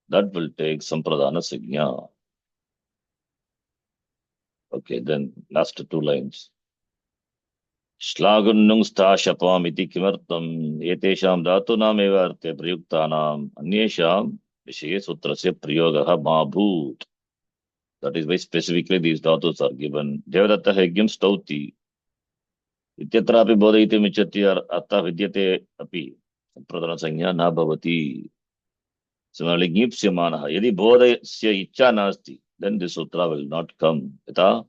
that will take sampradana संज्ञा. Okay, then last two lines. श्लाघुन्नुं स्थाशपाम् इति किमर्थम् एतेषां धातूनामेव अर्थे प्रयुक्तानाम् अन्येषां विषये सूत्रस्य प्रयोगः मा भूत्. That is why specifically these dhatus are given. Devadatta yajnam stauti इत्यत्रापि बोधयितुम् इच्छति अर्थः विद्यते अपि संप्रदान संज्ञा न भवति. Similarly, नीप्स्यमानः यदि बोधस्य इच्छा नास्ति, then this sutra will not come. यथा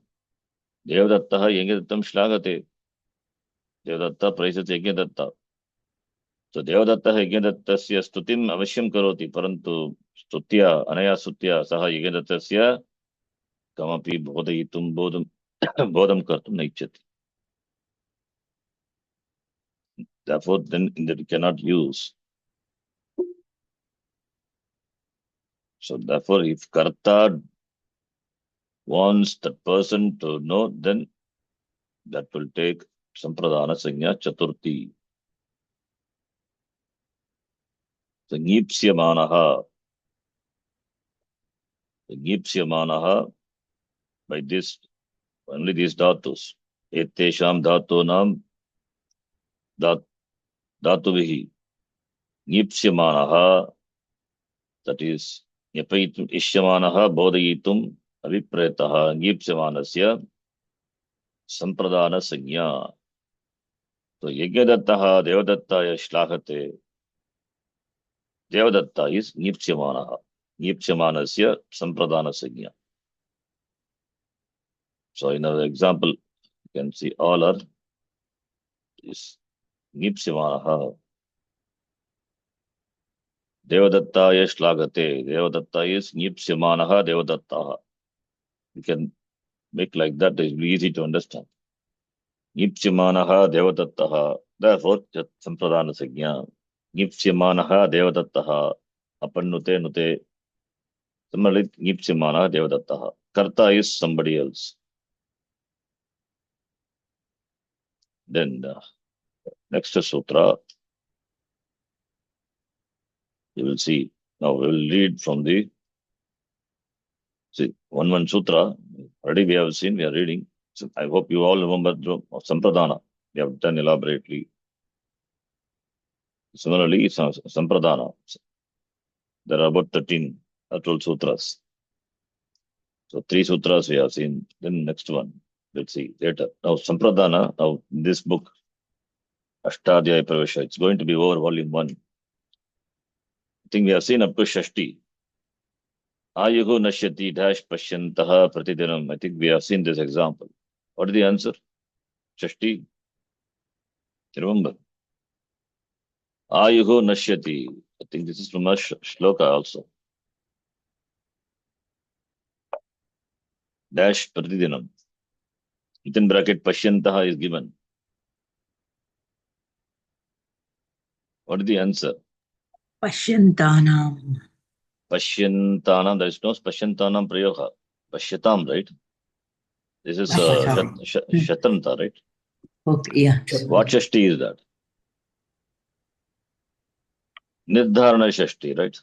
देवदत्तः यज्ञदत्तं श्लाघते, देवदत्तः प्रैषति यज्ञदत्तः. So देवदत्तः यज्ञदत्तस्य स्तुतिम् अवश्यं करोति, परन्तु स्तुत्या अनया स्तुत्या सः यज्ञदत्तस्य कमपि बोधयितुं बोधं कर्तुं न इच्छति. Therefore, then that you cannot use. So therefore, if karta wants that person to know, then that will take sampradana sanya chaturthi. So nipsyamanaha by this, only these dhatus. Etesham dhatunam dhatuvihi. Nipsyamanaha, that is, nyapaitum ishyamanaha bodhayitum avipretaha nipsyamanasya sampradana sanya. So yajnadattaha devadattaya shlahate. Devadatta is nipsyamanaha. Nipsyamanasya sampradana sanya. So in our example, you can see all are is nipsyamanaha. Devadattaya shlagate. Devadatta is nipsyamanaha devadattaha. You can make like that, it will be easy to understand. Nipsyamanaha devadattaha. Therefore, sampradana sanya. Nipsyamanaha devadattaha. Apannute nute. Similarly, nipsyamanaha devadattaha. Karta is somebody else. Then next sutra, you will see. Now we will read from the one sutra. Already we have seen, we are reading. So I hope you all remember Sampradana. We have done elaborately. Similarly, Sampradana. There are about 13 or 12 sutras. So 3 sutras we have seen. Then next one, let's see later. Now Sampradana, now in this book, Ashtadhyaya Pravesha, it's going to be over volume 1. I think we have seen up to Shashti. Ayuhu nashyati dash pashyantaha pratidinam. I think we have seen this example. What is the answer? Shashti. Remember. Ayuho nashyati. I think this is from a shloka also. Dash pratidinam. Within bracket pashyantaha is given. What is the answer? Pashyantanam. Pashyantanam. There is no pashyantanam prayoga. Pashyatam, right? This is Pashyatam. Shatranta, right? Okay, yeah. What Shashti is that? Nirdharana Shashti, right?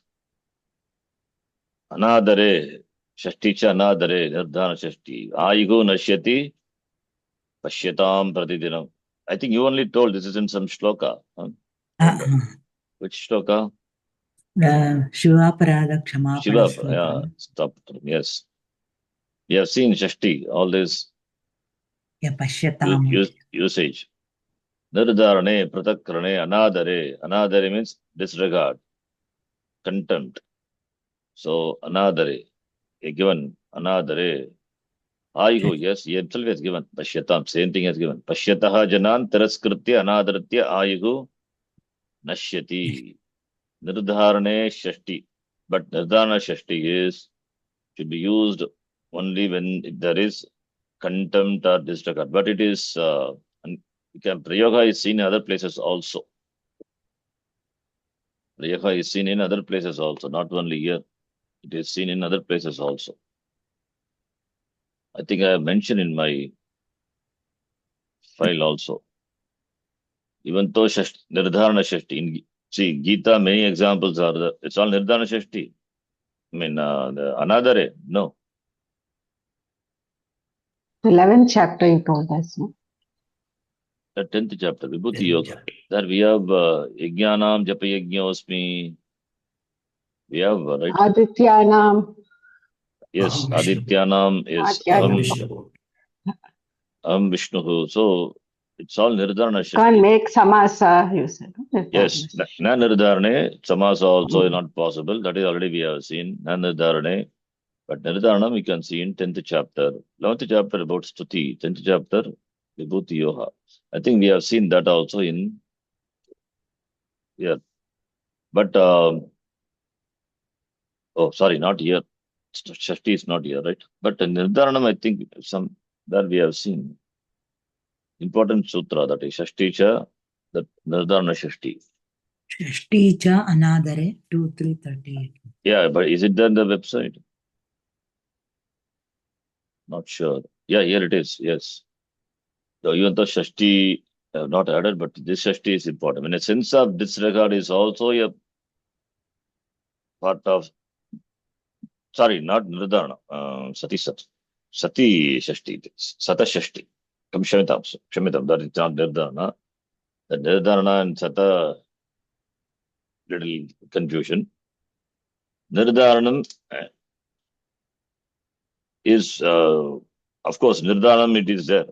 Anadare. Shashti cha anadare. Nirdharana Shashti. Ayuho nashyati. Pashyatam pratidinam. I think you only told this is in some shloka. Huh? Which shloka? Shivaparada Kshamapana Shiva. Shloka. Yeah, stop. Yes. We have seen Shashti, all this Yeah, Pashyatam. usage. Nirdharane, pratakrane, anadare. Anadare means disregard, contempt. So, anadare, given, anadare. Ayuhu, yes, he himself has given. Pashyatam, same thing has given. Pashyataha janan tiraskritya anadaratya ayuhu nashyati. Nirdharane shashti. But nirdharana shashti should be used only when there is contempt or disregard. But it is, prayoga is seen in other places also. Prayoga is seen in other places also, not only here. It is seen in other places also. I think I have mentioned in my file also. Even though Nirdharana Shashti, see, Gita, many examples are there. It's all Nirdharana Shashti. I mean, the Anadare, no. 11th chapter you told us, no? The 10th chapter, Vibhuti Yoga. There we have Yajnanam Japa Yajñosmi. We have, right? Adityanam. Yes, Aham Vishnu. Adityanam is Adityanam. Aham Vishnu. So it's all Nirdharana Can't Shashti. make samasa, you said. No? Yes, Na Nirdharane, Samasa also is Mm. not possible. That is already we have seen. Na Nirdharane. But Nirdharanam we can see in 10th chapter. 11th chapter about Stuti. 10th chapter, Vibhuti Yoga. I think we have seen that also in here. But, oh, sorry, not here. Shashti is not here, right? But Nirdharanam, I think some that we have seen. Important sutra, that is Shashti cha, that Nirdharana Shashti. Shashti cha anadare 2338. Yeah, but is it there in the website? Not sure. Yeah, here it is. Yes. So even though Shashti not added, but this Shashti is important. When a sense of disregard is also a part of, sorry, not Nirdharana, Sati Sat. Sati Shashti, it is. Sata Shashti. Kshamitam, that is not Nirdharana. The Nirdharana and Sata, little confusion. Nirdharanam is, of course, Nirdhanam, it is there.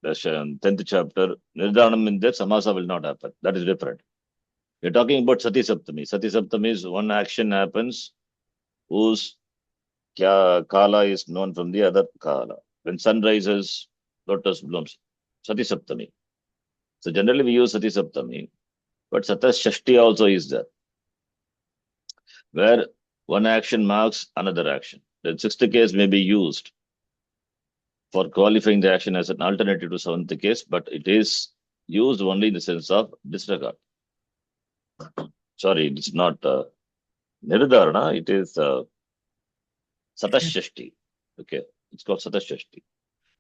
The 10th chapter, Nirdhanam in there, Samasa will not happen. That is different. We're talking about Sati Saptami. Sati Saptami is one action happens whose Kala is known from the other Kala. When sun rises, lotus blooms. Sati Saptami. So generally we use Sati Saptami, but Sata Shashti also is there, where one action marks another action. The sixth case may be used for qualifying the action as an alternative to seventh case, but it is used only in the sense of disregard. Sorry, it's not Nirdharana, it is Satashashti. Okay, it's called Satashashti.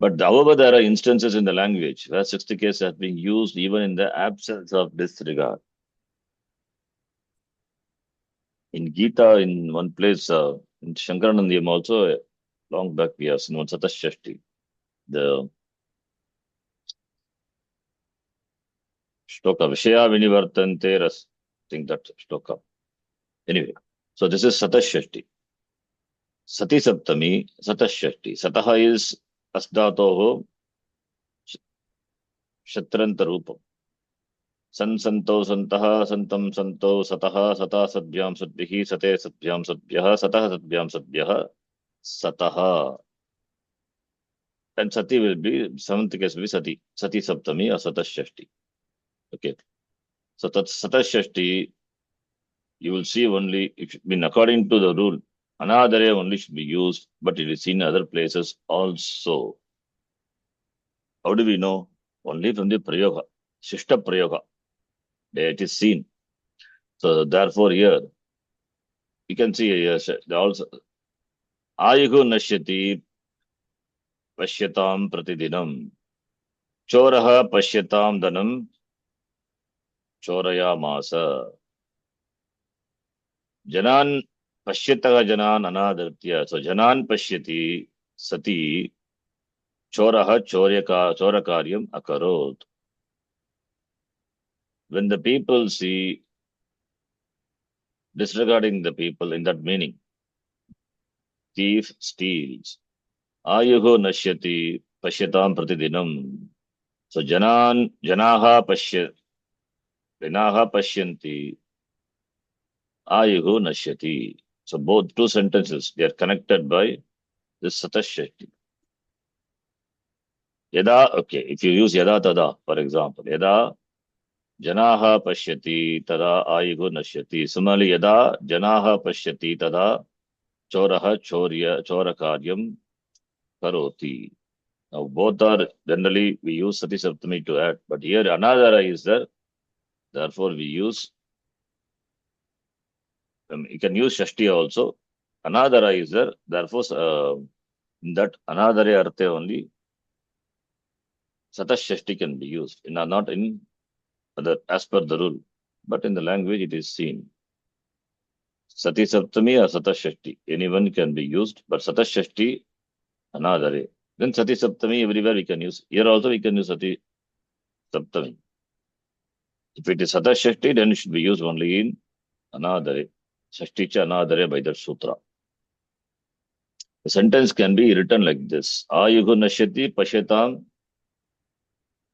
But however, there are instances in the language where sixth case has been used even in the absence of disregard. In Gita, in one place, in Shankaranandiyam also, long back we have seen one Satashashti. The shloka Vishaya Vinivartante Ras, I think that shloka. Anyway, so this is Satashashti. Sati Saptami, Satashashti. Sataha is Asdatoho Shatranta Rupam. San Santo Santaha Santam Santo Sataha Sata Sadbyam Sadbihi Sate Sadbyam Sadbyaha Sataha Sadbyam Sadbyaha Sataha. and sati will be, seventh case will be sati. Sati saptami or satashashti. Okay. So that satashashti, you will see only, if been according to the rule, anadare only should be used, but it is seen in other places also. How do we know? Only from the prayoga, shishta prayoga. There it is seen. So therefore here, you can see here also, ayuhu nashyati pashyatam pratidinam. Choraha pashyatam dhanam choraya masa. Janan pashyataha janan anadritya. So janan pashyati sati choraha chorakaryam akarot. When the people see, disregarding the people in that meaning, thief steals. Ayuho nashyati pashyatam pratidinam. So janaha pashyanti ayuho nashyati. So both two sentences, they are connected by this satashashti. Yada, okay, if you use yada tada, for example, yada janaha pashyati tada ayuho nashyati. Similarly, yada janaha pashyati tada choraha chorakaryam karoti. Now both are, generally we use sati saptami to add, but here anadara is there, therefore we use, you can use shashti also. Anadara is there, therefore in that anadare arte only satashashti can be used, not in other, as per the rule, but in the language it is seen. Sati saptami or satashashti, anyone can be used, but satashashti anadare. Then sati saptami everywhere we can use. Here also we can use sati saptami. If it is satashashti, then it should be used only in anadare. Shashti cha anadare by that sutra. The sentence can be written like this. Ayuhu nashyati pashyatam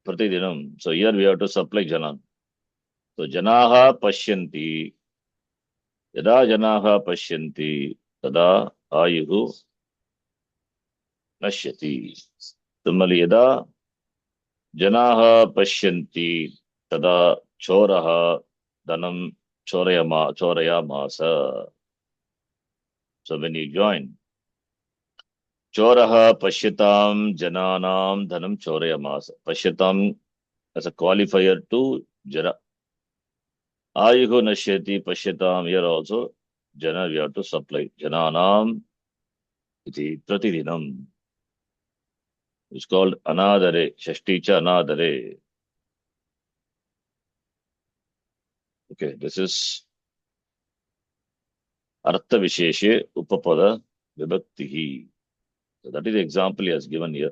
pratidinam. So here we have to supply janan. So janaha pashyanti. Yada janaha pashyanti. Tada ayuhu nashyati. Similarly, yada janaha pashyanti. Tada choraha dhanam choraya masa. So when you join, choraha pashyatam jananam dhanam choraya masa. Pashyatam as a qualifier to jara. Ayuho nashyati pashyatam, here also jana we have to supply. Jananam iti pratidinam. It's called anadare. Shashti cha anadare. Okay, this is Artha Visheshe Upapada Vibhaktihi. So that is the example he has given here.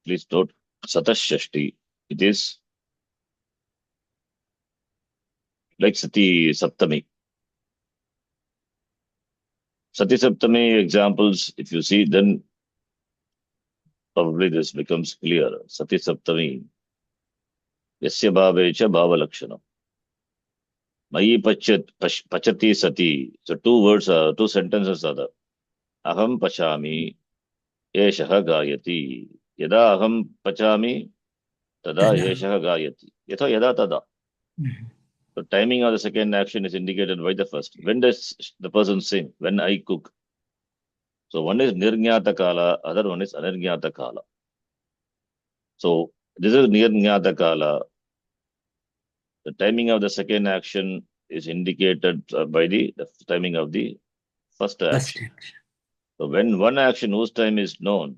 Please note Satashashti. It is like Sati Saptami. Sati Saptami examples, if you see, then probably this becomes clear. Sati Saptami. Yasya bhavecha bhava lakshanam. Mayi pachati sati. So two sentences are there. Aham pachami, eshaha gayati. Yada aham pachami, tada Tada. eshaha gayati. Yatha yada tada. Mhm. The timing of the second action is indicated by the first. When does the person sing? When I cook. So one is nirnyata kala, other one is anirnyata kala. So this is nirnyata kala. The timing of the second action is indicated by the timing of the first First action. action. So when one action whose time is known,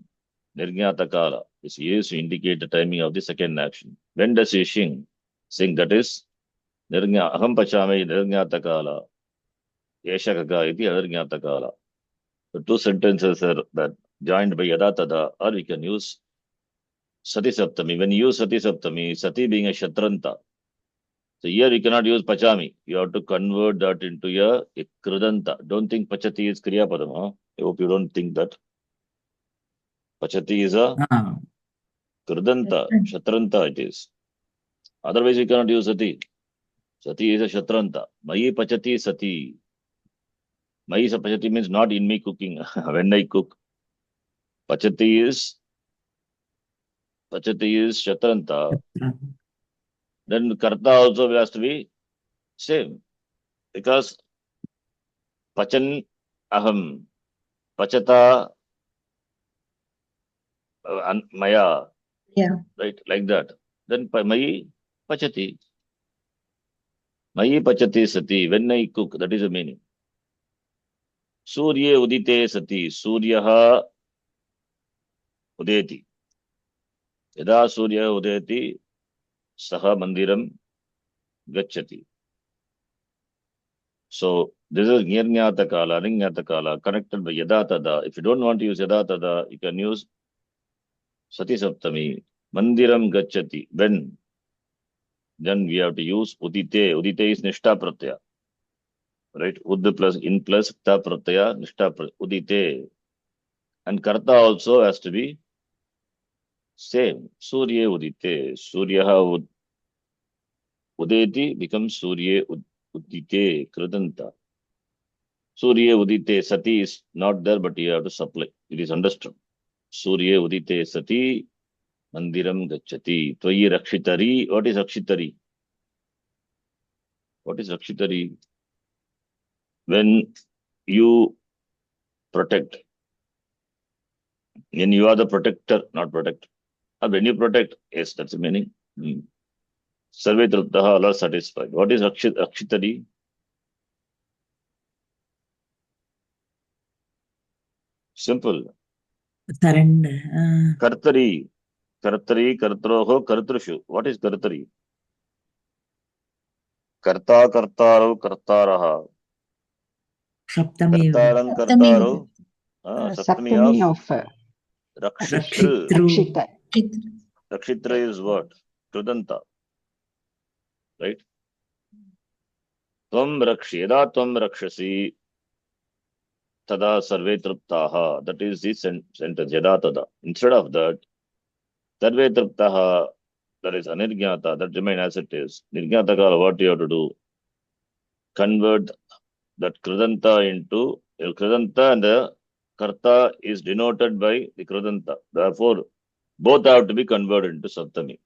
nirnyata kala, is used to indicate the timing of the second action. When does he sing? That is aham pachame nirnyata kala, yeshakaga iti anirnyata kala. The two sentences are that joined by yada tada, or we can use sati saptami. When you use sati saptami, sati being a shatranta, so here you cannot use pachami. You have to convert that into a kridanta. Don't think pachati is kriya padam. Huh? I hope you don't think that. Pachati is a Ah, kridanta, shatranta it is. Otherwise you cannot use sati. Sati is a shatranta. Mayi pachati sati. Mayi pachati means not in me cooking. When I cook. Pachati is Shatranta. Then Karta also has to be same. Because Pachan Aham, Pachata Maya, Yeah. right? Like that. Then Mayi Pachati. Mayi Pachati Sati. When I cook, that is the meaning. Surya Udite Sati. Suryaha Udeti. Yada Surya Udeti Saha Mandiram Gachati. So this is Nirnyata Kala, Ringyata Kala, connected by Yada Tada. If you don't want to use Yada Tada, you can use Sati Saptami. Mandiram Gachati. When? Then we have to use Udite. Udite is Nishta Pratyaya. Right? Ud plus in plus Ta Pratyaya, Nishta Pratyaya. Udite. And Karta also has to be same. Surya Udite. Suryaha Udeti becomes Surya Udite. Kridanta. Surya Udite Sati is not there, but you have to supply. It is understood. Surya Udite Sati Mandiram Gachati. Tvayi Rakshitari. What is Rakshitari? What is Rakshitari? When you protect. When you are the protector, not protect. When you protect, yes, that's the meaning. Sarve Truptaha, Allah satisfied. What is Rakshitari? Simple. Surrender. Kartari. Kartari, Kartroho, Kartrushu. What is Kartari? Karta, Kartaro, Kartaraha. Saptami. Kartaram, Kartaro. Saptami Saptami of of Rakshitru. Rakshita. Rakshitra is what? Krudanta. Right? Tvam Rakshi. Yada Tvam Rakshasi. Tada Sarve Truptaha. That is the sentence. Yada Tada. Instead of that, Sarve Truptaha. That is Anirgyata. That remain as it is. Nirgyata Kala, what you have to do? Convert that Krudanta into Krudanta, and the Karta is denoted by the Krudanta. Therefore, both have to be converted into Saptami.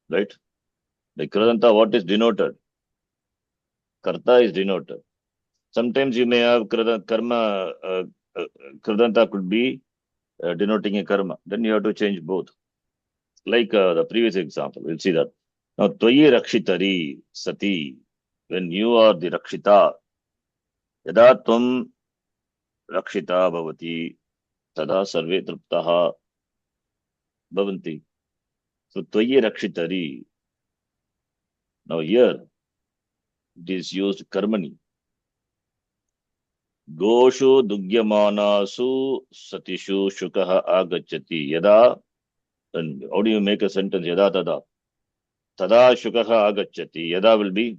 Right? The Krudanta, what is denoted? Karta is denoted. Sometimes you may have karma, Kridanta could be denoting a karma. Then you have to change both. Like the previous example, we'll see that. Now, Tvayi Rakshitari Sati, when you are the Rakshita, Yada Tvam Rakshita Bhavati, Tada Sarve Truptaha Bhavanti. So, Tvayi Rakshitari. Now, here, it is used karmani. Goshu Dugyamanasu Satishu Shukaha Agachati. Yada. And how do you make a sentence? Yada tada. Tada shukaha agachati. Yada will be?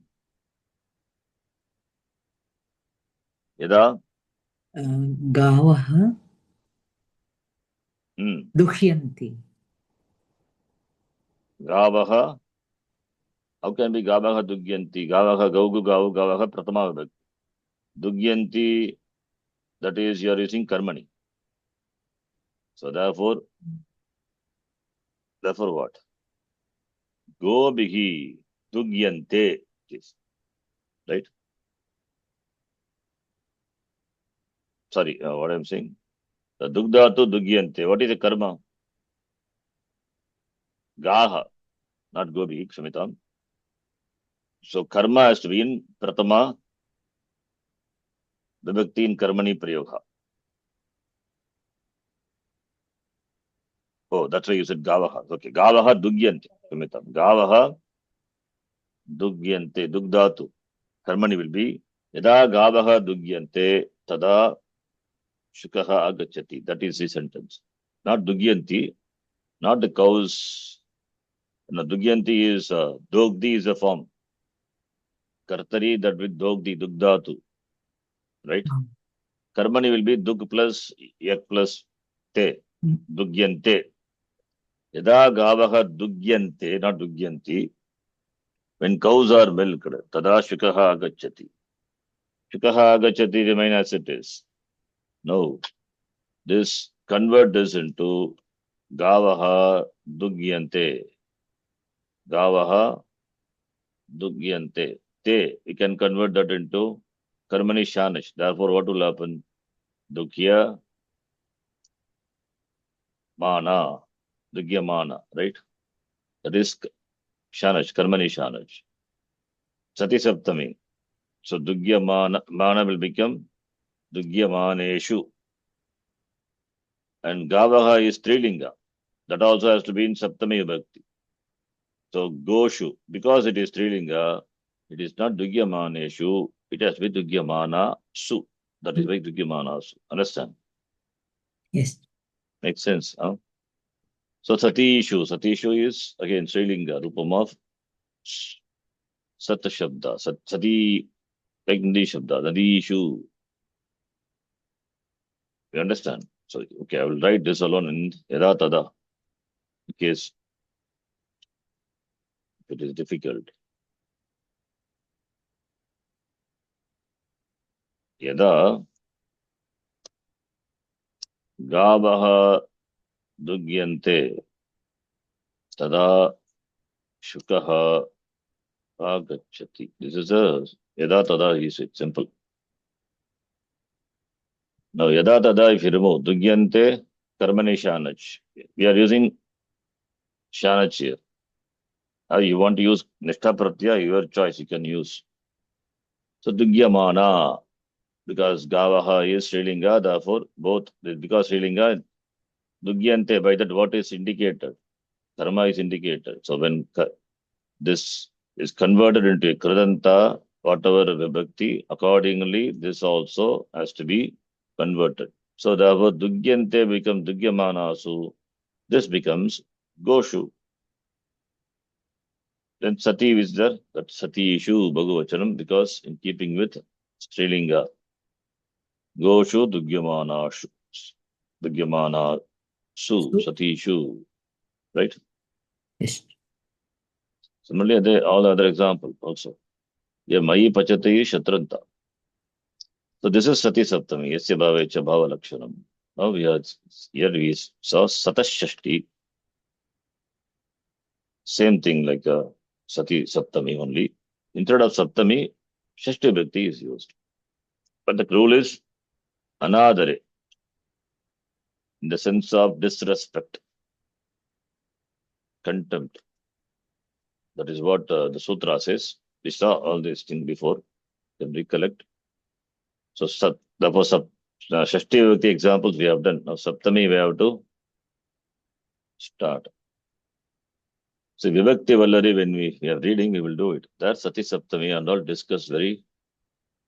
Yada? Gavaha duhyanti. Gavaha. How can be Gavaha dugyanti? Gavaha gaugu gavu gavaha pratama vibhakti. Dugyanti, that is you are using karmani. So therefore what? Go bihi dugyante. Right? Sorry, what I'm saying? The dugdhatu dugyante. What is the karma? Gaha, not gobi, Shamitam. So karma has to be in pratama vibhakti in karmani prayoga. Oh, that's why you said Gavaha. Okay. Gavaha Dugyante. Gavaha Dugyante. Dugdhatu. Karmani will be Yada Gavaha Dugyante Tada Shukaha Agachati. That is the sentence. Not Dugyanti. Not the cows. No, Dugyanti is Dogdi is a form. Kartari, that with Dogdi, Dugdhatu. Right? Karmani will be Dug plus Yak plus Te. Dugyante. Yada Gavaha Dugyante, not Dugyanti. When cows are milked, tada shukaha agachati. Shukaha agachati remain as it is. No. This convert this into Gavaha Dugyante. Gavaha Dugyante. Te, we can convert that into Karmani Shanish. Therefore, what will happen? Dukya Mana. Dugya Mana, right? That is Shanash, Karmani Shanash. Sati Saptami. So Dugya Mana will become Dugya Maneshu. And Gavaha is Trilinga. That also has to be in Saptami Bhakti. So Goshu, because it is Trilinga, it is not Dugya Maneshu, it has to be Dugya Mana Su. That is why Dugya Mana Su. Understand? Yes. Makes sense, huh? So Satishu. Satishu is again Srilinga, Rupam of Sat Shabda. Sati, like Hindi Shabda, Nadishu. You understand? So, okay, I will write this alone in Yada Tada, in case it is difficult. Yada Gavaha Dugyante Tada Shukaha Agachati. This is a Yada Tada, he said, simple. Now, Yada Tada, if you remove Dugyante, Karmani Shanach. We are using Shanach here. You want to use Nishtha Pratyaya, your choice, you can use. So Dugyamana, because Gavaha is Srilinga, therefore both, because Srilinga, Dugyante, by that what is indicated? Karma is indicated. So when this is converted into a Kridanta, whatever Vibhakti, accordingly, this also has to be converted. So therefore, Dugyante becomes Dugyamanasu. This becomes Goshu. Then Sati is there, that Sati Ishu Bhagavachanam, because in keeping with Strilinga. Goshu Dugyamanashu. Dugyamana Su, Sati Ishu. Right? Yes. Similarly, there all other examples also. Yeah, Mayi Pachati Shatranta. So this is Sati Saptami, Yasya Bhavecha Bhava Lakshanam. Now here we saw Satashashti. Same thing like Sati Saptami only. Instead of Saptami, Shashti Bhakti is used. But the rule is Anadare, in the sense of disrespect, contempt. That is what the Sutra says. We saw all these things before. You can recollect. So, therefore, Shashti Vibhakti examples we have done. Now, Saptami we have to start. So, Vibhakti Vallari, when we are reading, we will do it. That Sati Saptami and all discussed very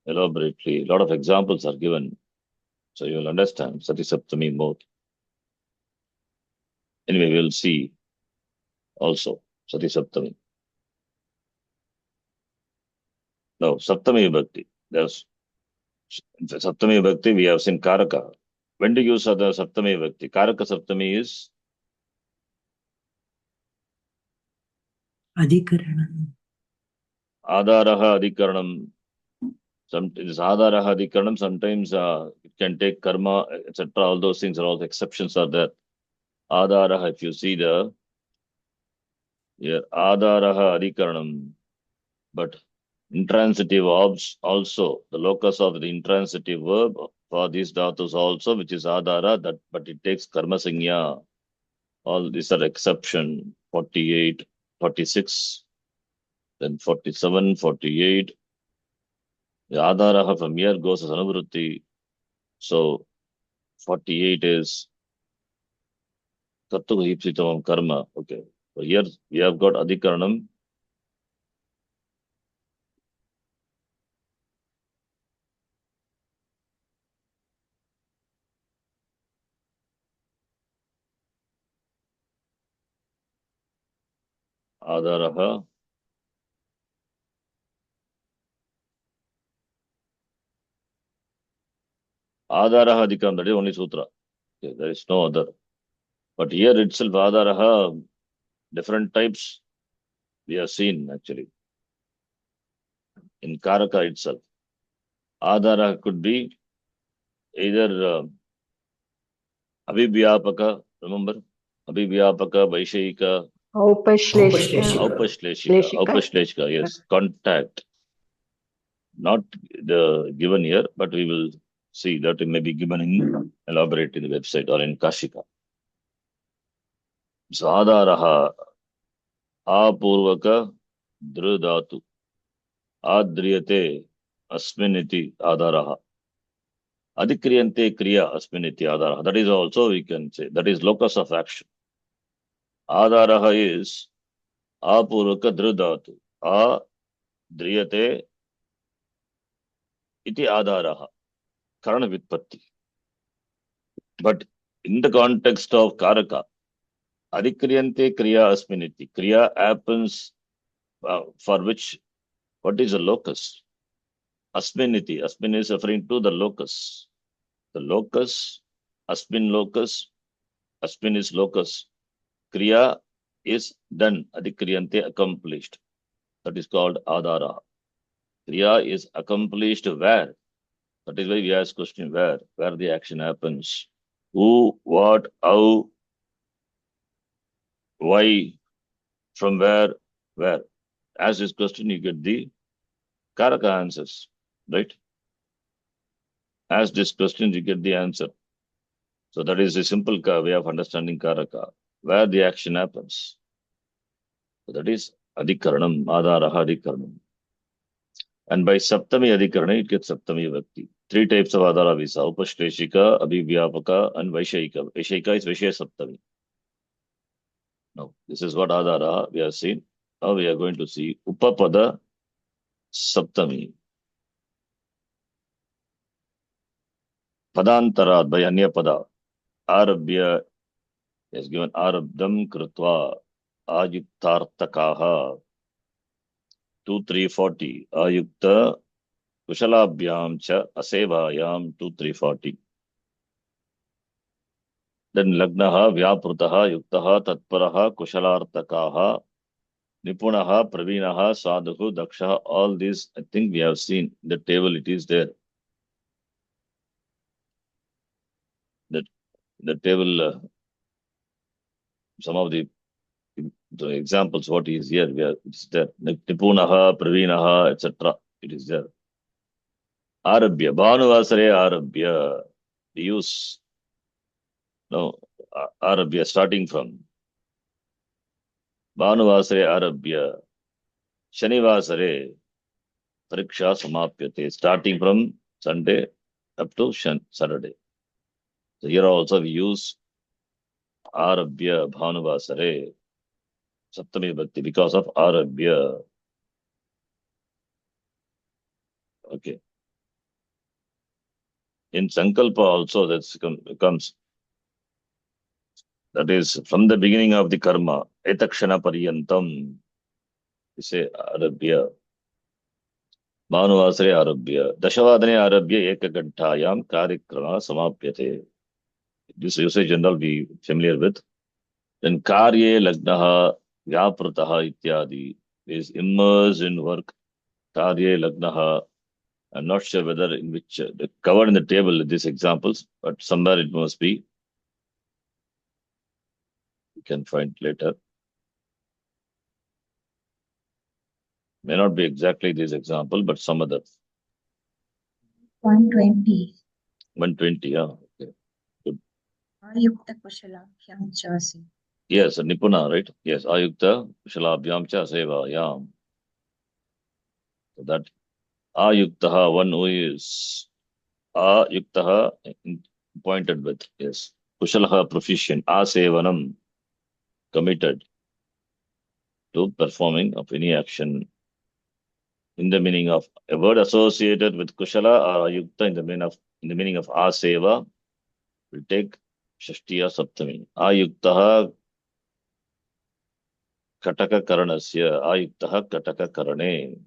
elaborately. A lot of examples are given. So, you will understand Sati Saptami more. Anyway, we will see also Sati Saptami. Now, Saptami Vibhakti. There's Saptami Vibhakti, we have seen Karaka. When do you use the Saptami Vibhakti? Karaka Saptami is Adhikaranam. Adaraha Adhikaranam. This Adaraha Adhikaranam, sometimes it can take karma, etc. All those things are all exceptions are there. Adaraha, if you see the here, Adaraha Adhikaranam, but intransitive verbs also, the locus of the intransitive verb for these dhatus also, which is Adara, that but it takes karma sanya. All these are exception. 48, 46, then 47, 48. The Adaraha from here goes as Anuvrutti. So 48 is Tattu Hipsitam Karma. Okay. So here we have got Adhikaranam. Adaraha. Adaraha Adhikaranam, that is only Sutra. Okay, there is no other. But here itself, Adaraha, different types we have seen actually. In Karaka itself. Adaraha could be either Abhivyapaka, remember? Abhivyapaka, Vaishayika, Aupashleshika. Aupashleshika. Aupashleshika, yes. Contact. Not the given here, but we will see that it may be given in elaborate in the website or in Kashika. So Adaraha Apurvaka Drudatu Adriyate Asminiti Adaraha. Adhikriyante Kriya Asminiti Adaraha. That is also we can say. That is locus of action. Adaraha is Apurvaka Drudatu. Adriyate iti Adaraha. Karana Vitpatti. But in the context of Karaka, Adhikriyante Kriya Asminiti. Kriya happens for which, what is the locus? Asminiti. Asmin is referring to the locus. The locus, Asmin locus, Asmin is locus. Kriya is done. Adhikriyante accomplished. That is called Adara. Kriya is accomplished where? That is why we ask question where the action happens. Who, what, how, why, from where. As this question, you get the Karaka answers, right? As this question, you get the answer. So that is a simple way of understanding Karaka, where the action happens. So that is Adhikaranam, Adaraha Adhikaranam. And by Saptami Adhikarana, it gets Saptami Vakti. Three types of Adara visa: Upashleshika, Abhivyapaka, and Vaishayika. Vaishayika is Vaishya Saptami. Now, this is what Adara we have seen. Now we are going to see Upapada Saptami. Padantarad by Anya Pada. Arabhya is given Arabdam Krutva Ayuktartakaha 2340 Ayukta Kushalabhyam cha Asevayam 2340. Then Lagnaha Vyaprutaha Yuktaha Tatparaha Kushalartakaha Nipunaha Pravinaha Sadhu Dakshaha. All these I think we have seen in the table. It is there. The table, some of the examples, what is here, it's there. Nipunaha, Pravinaha, etc. It is there. Arabhya, Bhanuvasare Arabhya. We use Arabhya starting from Bhanuvasare Arabhya. Shanivasare Pariksha Samapyate. Starting from Sunday up to Saturday. So here also we use Arabhya Bhanuvasare Saptami Bhakti because of Arabhya. Okay. In Sankalpa also that comes. That is from the beginning of the karma. Etakshana Pariyantam. We say Arabhya. Bhanuvasare Arabhya. Dashavadane Arabhya Ekagantayam Karikrama Samapyate. This usage and all be familiar with. Then Karye Lagnaha Vyaprataha Ityadi is immersed in work. Karye Lagnaha. I'm not sure whether in which covered in the table these examples, but somewhere it must be. You can find later. May not be exactly this example, but some other. 120. 120, yeah. Okay. Ayukta Kushalabhyam Chasi. Yes, Nipuna, right? Yes, Ayukta Kushalabhyam cha Sevayam. So that Ayuktaha, one who is Ayuktaha pointed with, yes. Kushalaha, proficient. Asevanam, committed to performing of any action. In the meaning of a word associated with Kushala or Ayukta in the meaning of Aseva, will take Shashtiya Saptami. Ayuktaha Kataka Karanasya. Ayuktaha Kataka Karane.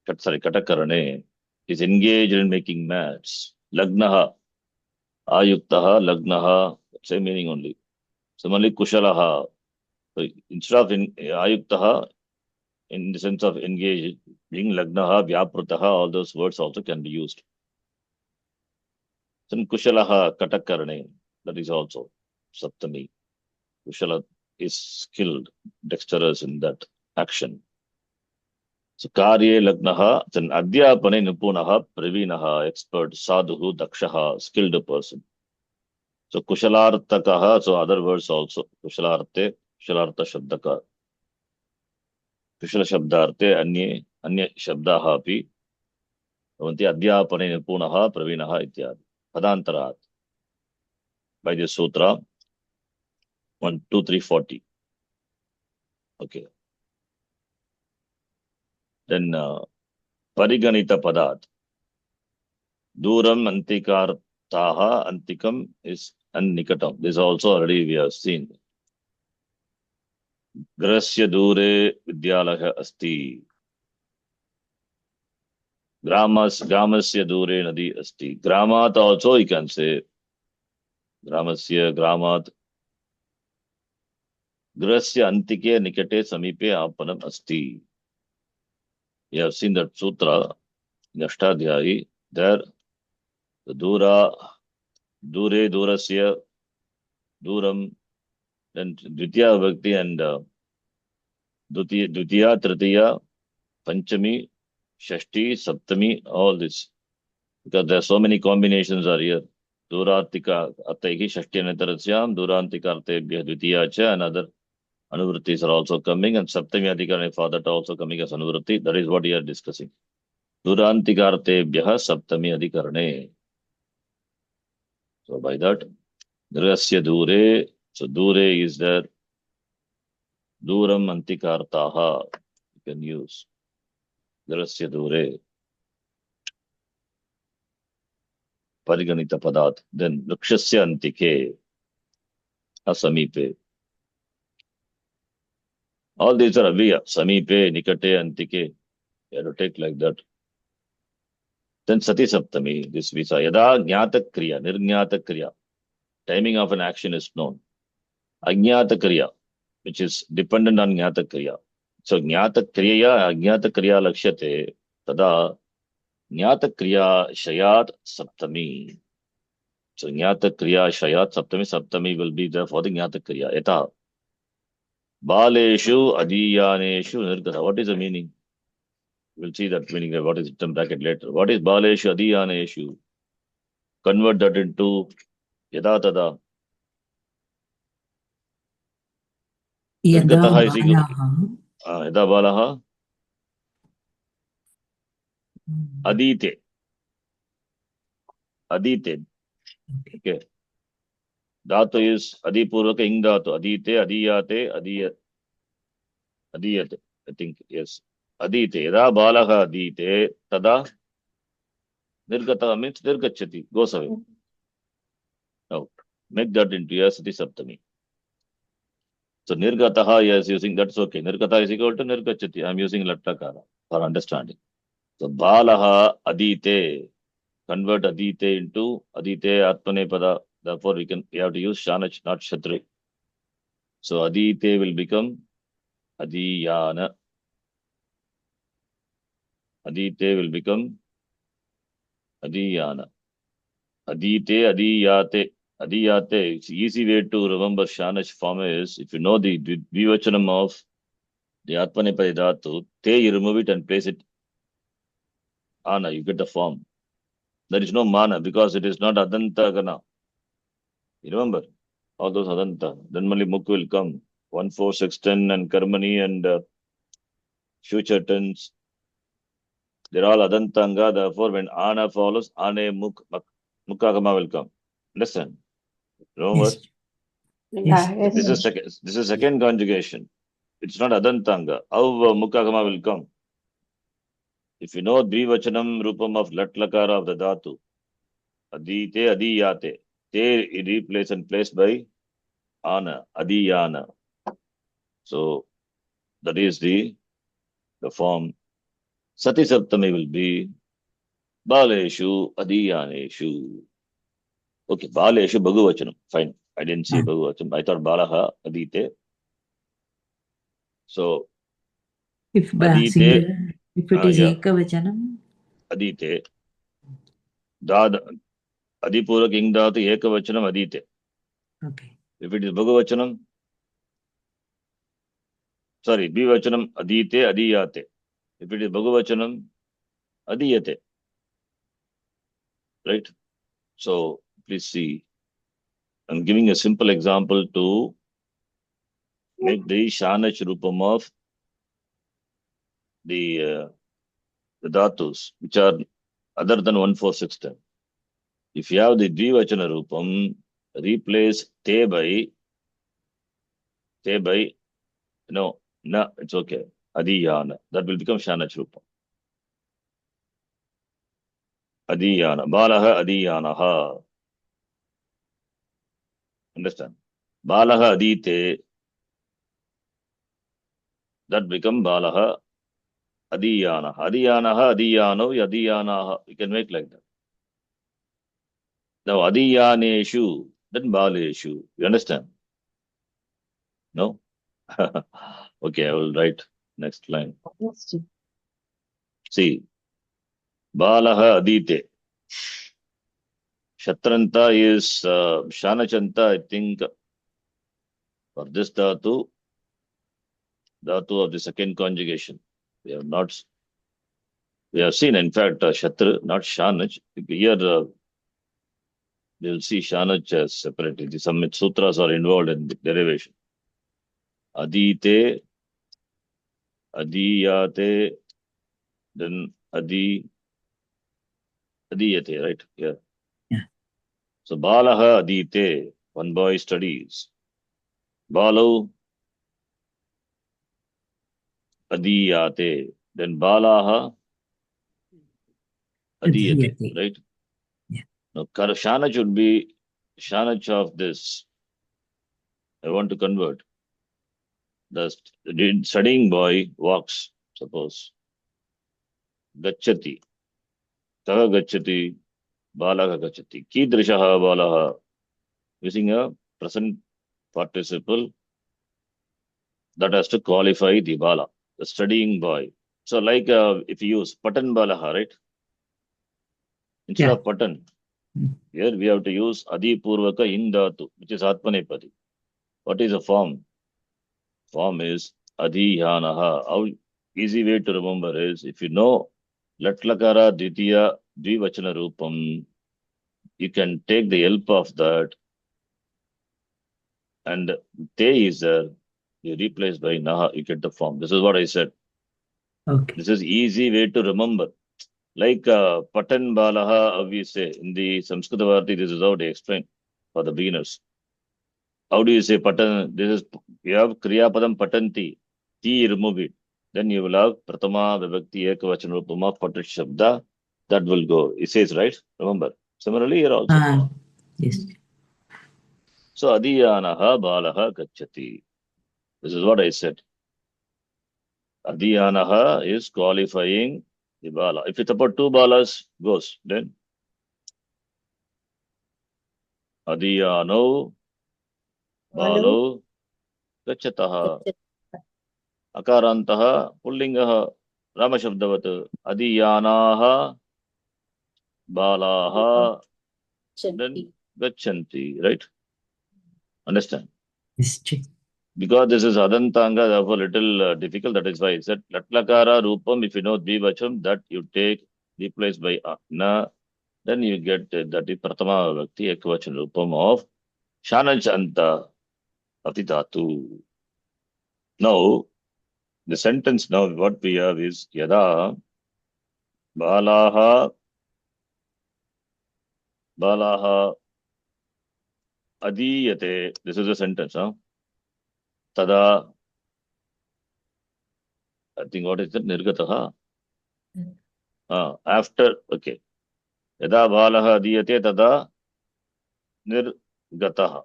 Kataka Karane is engaged in making mats. Lagnaha. Ayuktaha Lagnaha. Same meaning only. Similarly, Kushalaha. So instead of Ayuktaha, in the sense of engaged, being Lagnaha, Vyaprataha, all those words also can be used. Then Kushalaha Katakarane. that is also Saptami. Kushala is skilled, dexterous in that action. So Karye Lagnaha, then Adhyapane Nipunaha, Pravinaha, expert, Sadhuhu, Dakshaha, skilled person. So Kushalartakaha, so other words also. Kushalarte, Kushalartha Shabdaka. Kushala Shabdarte, Anya Shabdaha api. Bhavanti Adhyapane Nipunaha, Pravinaha ityadi. Padantarat. By this sutra, 1, 2, 3, 40. Okay. Then Pariganita Padat. Duram Antikartaha, Antikam is Annikatam. This also already we have seen. Grasya Dure Vidyalaha Asti. Gramasya Dure Nadi Asti. Gramat also you can say. Gramasya, Gramat. Grasya Antike Nikate Samipe Apanam Asti. You have seen that sutra in Ashtadhyayi. There, the Dura, Dure, Durasya, Duram, then Dvitiya Bhakti and Dvitiya, Tritiya, Panchami, Shashti, Saptami, all this. Because there are so many combinations are here. Duratika Ataihi Shashti Anatarasyam, Durantika Artebhya Dvitiya Cha, and other Anuvrittis are also coming, and Saptami Adhikarane for that also coming as Anuvritti. That is what we are discussing. Durantika Artebhya Saptami Adhikarane. So by that, Grasya Dure, so Dure is there. Duram Antikartaha, you can use. Grasya Dure. Pariganita Padat. Then Lakshasya Antike, Asamipe. All these are Aviya. Samipe, Nikate, Antike. You have to take like that. Then Sati Saptami, this visa. Yada Jnata Kriya, Nirjnata Kriya. Timing of an action is known. Ajnata Kriya, which is dependent on Jnata Kriya. So Jnata Kriya, Ajnata Kriya Lakshyate, Tada Jnata Kriya Shayat Saptami. So Jnata Kriya Shayat Saptami, Saptami will be there for the Jnata Kriya. Yata Baleshu Adiyaneshu Nirgata. What is the meaning? We'll see that meaning. What is it in bracket later? What is Baleshu Adiyaneshu? Convert that into Yada Tada. Yada Nirgataha is equal. balaha. Yada Balaha Adite. Adite. Okay. Dhatu is Adipurvaka ing dhatu. Adite, Adiyate, Adiyate. I think, yes. Adite. Yada Balaha Adite. Tada Nirgataha means Nirgachati. Goes away. Now, make that into a Sati Saptami. So Nirgataha is using, that's okay. Nirgata is equal to Nirgachati. I'm using Lattakara for understanding. So Balaha Adite. Convert Adite into Adite Atmane Pada. Therefore, we have to use Shanach, not Shatru. So Adite will become Adiyana. Adite will become Adiyana. Adite, Adiyate. Adiyate. It's easy way to remember Shanach form is, if you know the Vivachanam of the Atmanepadi Dhatu, te, you remove it and place it Ana, you get the form. There is no Mana because it is not Adanta Gana. You remember? All those Adanta. Then only Mukh will come. 1, 4, 6, 10 and Karmani and future tense. They're all Adantanga. Therefore, when Ana follows, Ane Mukkagama will come. Understand? Remember? Yes. Yeah, yes, This is second conjugation. It's not Adantanga. How Mukkagama will come? If you know Dvivachanam Rupam of Latlakara of the Dhatu, Adite, Adiyate, te replaced and placed by Ana, Adiyana. So that is the form. Sati Saptami will be Baleshu, Adiyaneshu. Okay, Baleshu Bhagavachanam. Fine. I didn't see Bhagavachanam. I thought Balaha, Adite. So If Adite, singular, if it is yeah. ekavachanam, Adite. Dad Adipurak ing dhatu ekavachanam Adite. Okay. If it is Bhagavachanam, sorry, Bhivachanam, Adite, Adiyate. If it is Bhagavachanam, Adiyate. Right? So, please see. I'm giving a simple example to make the Shanach Rupam of the dhatus, which are other than 1, 4, 6, 10. If you have the Dvivachana Rupam, replace te by, no, na, it's okay. Adiyana. That will become Shanach Rupam. Adiyana. Balaha Adiyanaha. Understand? Balaha Adite. That become Balaha Adiyanaha. Adiyanaha, Adiyano, Adiyanaha. You can make like that. Now Adiyaneshu, then Baleshu. You understand? No? Okay, I will write next line. See. Balaha Adite. Shatranta is Shanachanta, I think, for this dhatu of the second conjugation. We have seen, in fact, Shatra, not Shanach. Here, you'll see Shanach as separately. The Samhit Sutras are involved in the derivation. Adite, Adiyate, then Adiyate, right? Yeah. So, Balaha Adite, one boy studies. Balau Adiyate, then Balaha Adiyate, Adiyate. right? Yeah. Now, Shanach would be Shanach of this. I want to convert. The studying boy walks, suppose. Gacchati. Kaha gacchati. Balaha gacchati. Kidrishaha balaha. Using a present participle that has to qualify the bala, the studying boy. So, like if you use patan balaha, right? Instead of patan, here we have to use adi purvaka indatu, which is atmanepadi. What is the form? Form is adhiyanaha. How easy way to remember is, if you know latlakara ditiya dvivachana rupam, you can take the help of that, and te is there, you replace by naha, you get the form. This is what I said. Okay. This is easy way to remember. Like patan balaha, we say in the Samskrita Bharati, this is how they explain for the beginners. How do you say patan? This is, you have kriya padam patanti, ti remove it. Then you will have pratama vibhakti ekavachana rupama patat shabda. That will go. It says, right? Remember. Similarly, here also. Yes. So adiyanaha balaha gacchati. This is what I said. Adiyanaha is qualifying the bala. If it's about two balas, goes. Then adiyano balo gacchataha. Akarantaha pullingaha ramashabdavat. Adiyanaha balaha then gachanti. Right? Understand? Yes. Because this is adantanga, therefore little difficult. That is why I said latlakara rupam. If you know dvivacham, that you take replaced by na, then you get that is pratama vibhakti ekavachana rupam of shanach anta of the dhatu. Now the sentence now what we have is yada balaha adiyate. This is a sentence, huh? Tada, I think what is that? Nirgataha. After, okay. Yada balaha adiyate tada nirgataha.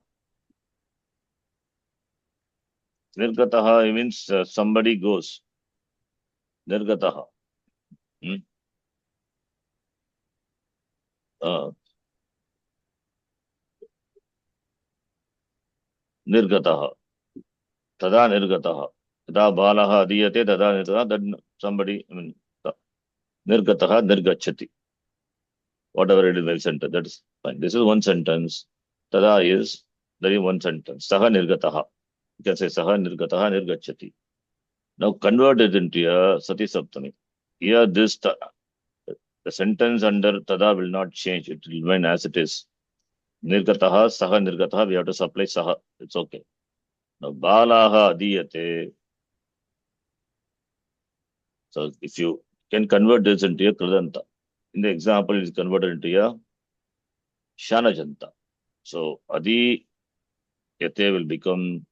Nirgataha means somebody goes. Nirgataha. Nirgataha. Tada nirgataha. Yada balaha adiyate tada nirgataha. Then somebody, nirgataha nirgachati. Whatever it is, well sentence, that is fine. This is one sentence. Tada is There is one sentence. Saha nirgataha. You can say saha nirgataha nirgachati. Now convert it into a sati saptami. Here the sentence under tada will not change. It will remain as it is. Nirgataha, saha nirgataha. We have to supply saha. It's okay. Now balaha adiyate. So if you can convert this into a kridanta. In the example, it is converted into a shanajanta. So adi yate will become,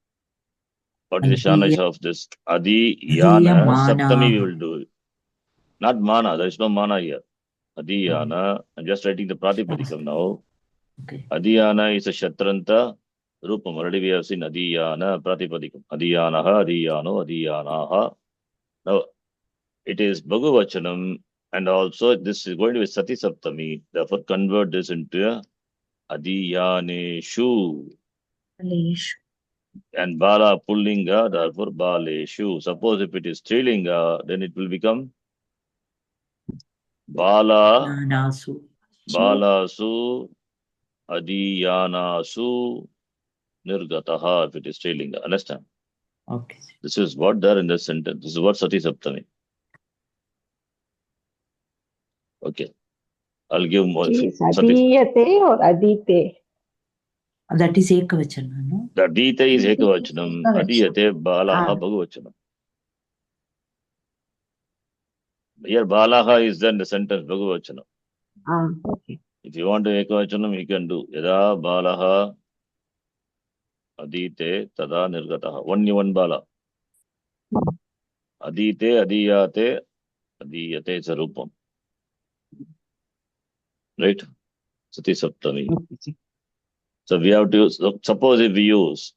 what is the shanaj of this? Adi yana saptami we will do it. Not mana, there is no mana here. Adiyana, I'm just writing the pratipadikam now. Okay. Adiyana is a shatranta rupam. Already we have seen Adiyana pratipadikam. Adiyanaha, Adiyano, Adiyanaha. Now it is Bhagavachanam, and also this is going to be Sati Saptami. Therefore, convert this into a Adiyaneshu. Alishu. And Bala Pullinga, therefore Baleshu. Suppose if it is Strilinga, then it will become Bala, Nanasu. Balasu, Adiyanasu, Nirgataha, if it is Strilinga. Understand? Okay. This is what there in the sentence. This is what Sati Saptami. Okay. I'll give more. Is Sati. adiyate or adite? That is Ekavachana, no? The Dita is Ekavachanam, Ekavachanam. Adiyate Balaha Ah. Bhagavachanam. Here Balaha is then the sentence Bhagavachanam. Okay. If you want to Ekavachanam, you can do Yada Balaha Adite Tada Nirgataha. Only one Bala. Adite, Adiyate, Adiyate is a Rupam. Right? Sati Saptami. Okay. So we have to use, suppose if we use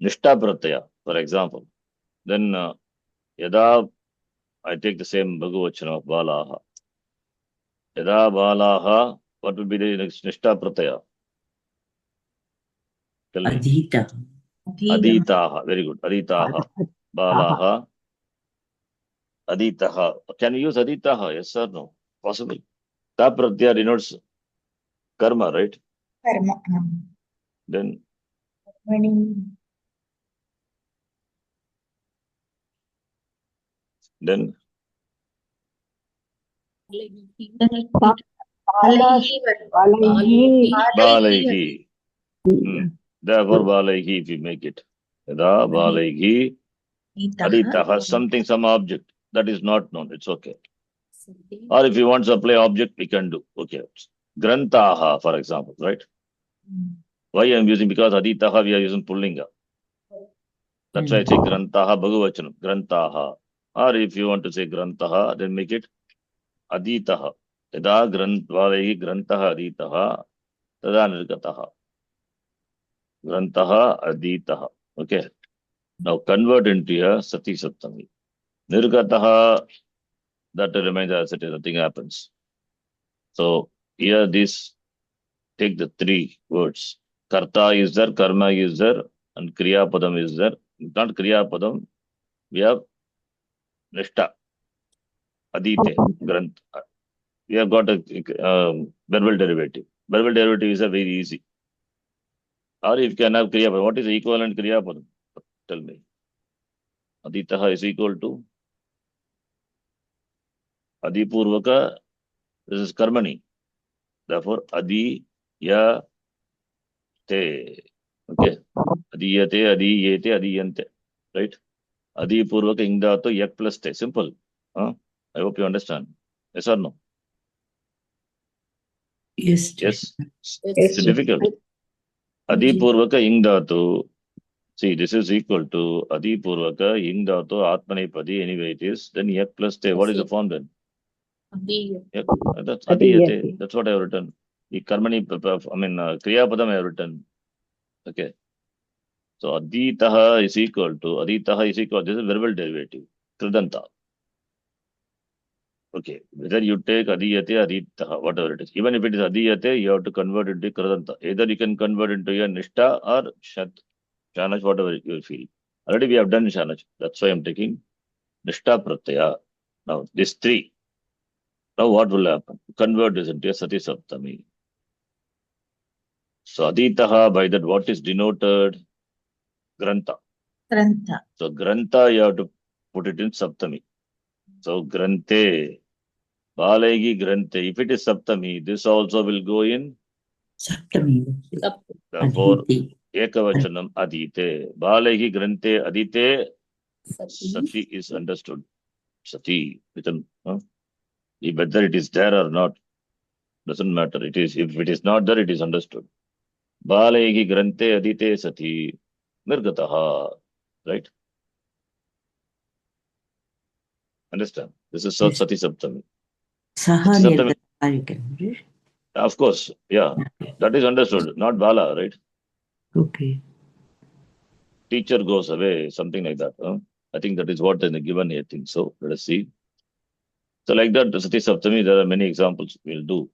Nishta Pratyaya, for example, then Yada, I take the same Bhagavachanam of Balaha. Yada Balaha, what will be the next Nishta Pratyaya? Tell me. Adhita. Aditaha. Very good. Aditaha. Balaha. Aditaha. Can we use Aditaha? Yes or no? Possible. Ta Pratyaya denotes karma, right? Karma. Then When then Balaihi. Balaihi. Therefore Balaihi if you make it. Yada Balaihi. Aditaha. Something, some object that is not known. It's okay. Or if you want to apply object, we can do. Okay. Grantaha, for example, right? Why I am using? Because Aditaha we are using Pullinga. That's why I say Grantaha Bhagavachanam. Grantaha. Or if you want to say Grantaha, then make it Aditaha. Yada Valehi Grantaha Aditaha. Tada Nirgataha. Grantaha Aditaha. Okay. Now convert into a Sati Saptami. Nirgataha, that remains as it is, nothing happens. So here this, take the three words. Karta is there, karma is there, and Kriya Padam is there. Not Kriya Padam, we have Nishta, Adite, Grant. We have got a verbal derivative. Verbal derivative is a very easy. Or if you can have Kriya Padam, what is the equivalent Kriya Padam? Tell me. Aditaha is equal to Adipurvaka, this is Karmani. Therefore, Adi, Ya, Te. Okay. Adiyate, Adiyete, Adiyante. Right? Adipurvaka Ingdato Yak plus Te. Simple. I hope you understand. Yes or no? Yes. Yes. Yes. It's difficult. Adipurvaka Ingdato. See, this is equal to Adipurvaka Ingdato Atmanepadi. Anyway, it is. Then Yak plus Te. What is the form then? Yak. That's Adiyate. That's what I have written. The Karmani, Kriya Padam I have written. Okay. So Aditaha is equal to, this is verbal derivative. Kridanta. Okay. Whether you take Adiyate, Aditaha, whatever it is. Even if it is Adiyate, you have to convert it into Kridanta. Either you can convert into a Nishta or Shanaj, whatever you feel. Already we have done Shanaj. That's why I'm taking Nishta Pratyaya. Now, these three. Now what will happen? Convert this into a Sati Saptami. So aditaha, by that what is denoted? Grantha. Grantha. So grantha, you have to put it in saptami. So grante, balegi grante. If it is saptami, this also will go in. Saptami. Therefore, Aditi. ekavachanam adite. Balegi grante adite. Sati. Sati is understood. Sati. Whether it is there or not, doesn't matter. It is, if it is not there, it is understood. Balegi grante adite sati. Nirgataha. Right? Understand? This is Yes. Sati Saptami. Saha Sati Saptami. nirgataha you can read. Of course, yeah. That is understood. Not Bala, right? Okay. Teacher goes away, something like that. I think that is what is given here. I think so. Let us see. So like that, Sati Saptami, there are many examples we'll do.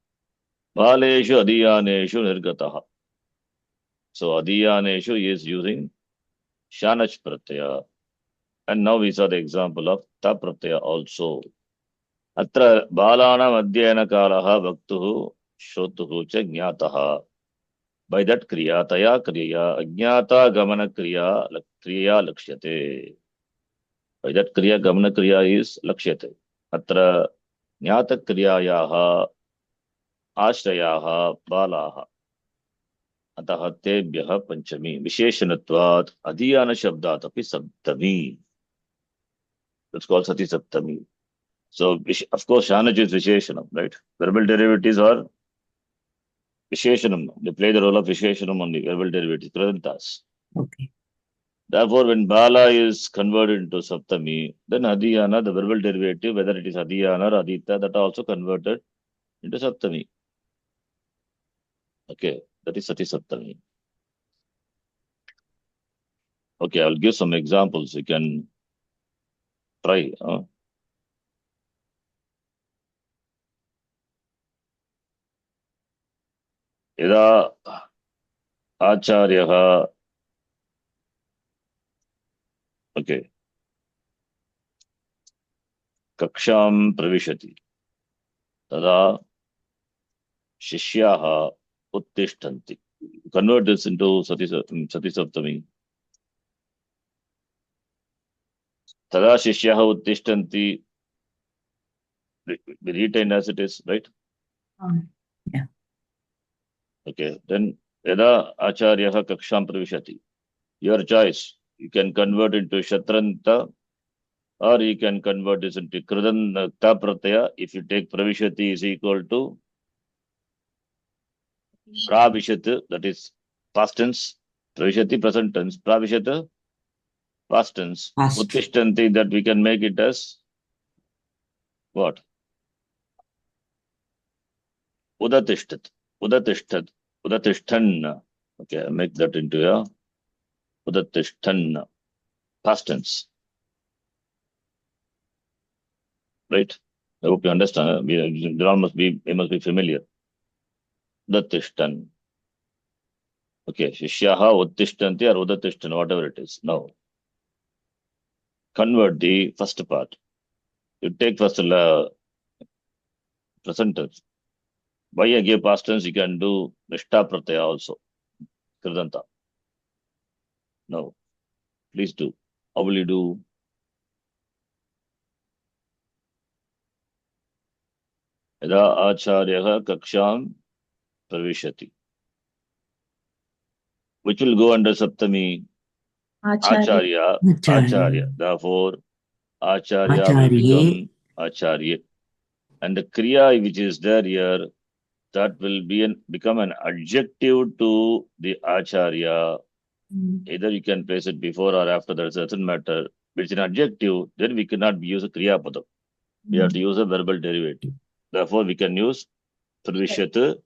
Baleshu adiyaneshu nirgataha. So adiyaneshu is using Shanach Pratyaya. And now we saw the example of Ta Pratyaya also. Atra Balanam Adhyayana Kalaha Bhaktuhu Shotuhu Cha Jnataha. By that kriya, taya kriya, ajnata gamana kriya, kriya lakshyate. By that kriya, gamana kriya is lakshyate. Atra jnata kriyayaha ashrayaha balaha. Ataha tebhyaha panchami. Visheshanatvat adhiyana shabdat api saptami. That's called Sati Saptami. So, of course, Shanaj is Visheshanam, right? Verbal derivatives are Visheshanam. They play the role of Visheshanam on the verbal derivatives, Kradantas. Okay. Therefore, when Bala is converted into Saptami, then Adhyana, the verbal derivative, whether it is Adhyana or Adita, that are also converted into Saptami. Okay, that is Sati Saptami. Okay, I'll give some examples. You can try. Yada Acharyaha. Okay. Kaksham Pravishati. Tada Shishyaha Uttishtanti. Convert this into Sati Saptami. Tada Shishyaha Uttishtanti. We retain as it is, right? Yeah. Okay, then Yada Acharyaha Kaksham Pravishati. Your choice. You can convert into Shatranta or you can convert this into Kridan Ta Pratyaya. If you take Pravishati is equal to Pravishat, that is past tense. Pravishati present tense. Pravishat past tense. Past. Uttishtanti, that we can make it as what? Udatishtat. Udatishtat. Udatishtan. Okay, I'll make that into a Udatishtan. Past tense. Right? I hope you understand. They all must be familiar. Udatishtan. Okay, Shishyaha Uttishtanti or Udatishtan, whatever it is. Now, convert the first part. You take first present tense. Why I gave past tense, you can do Nishta Pratyaya also. Kridanta. No. Please do. How will you do? Yada Acharyaha Kaksham Pravishati. Which will go under Saptami? Acharya. Acharya. Therefore, Acharya will become Acharya. And the Kriya which is there here, that will become an adjective to the Acharya. Either you can place it before or after, that doesn't matter. If it's an adjective, then we cannot use a Kriya Padam. We have to use a verbal derivative. Therefore, we can use Pravishat,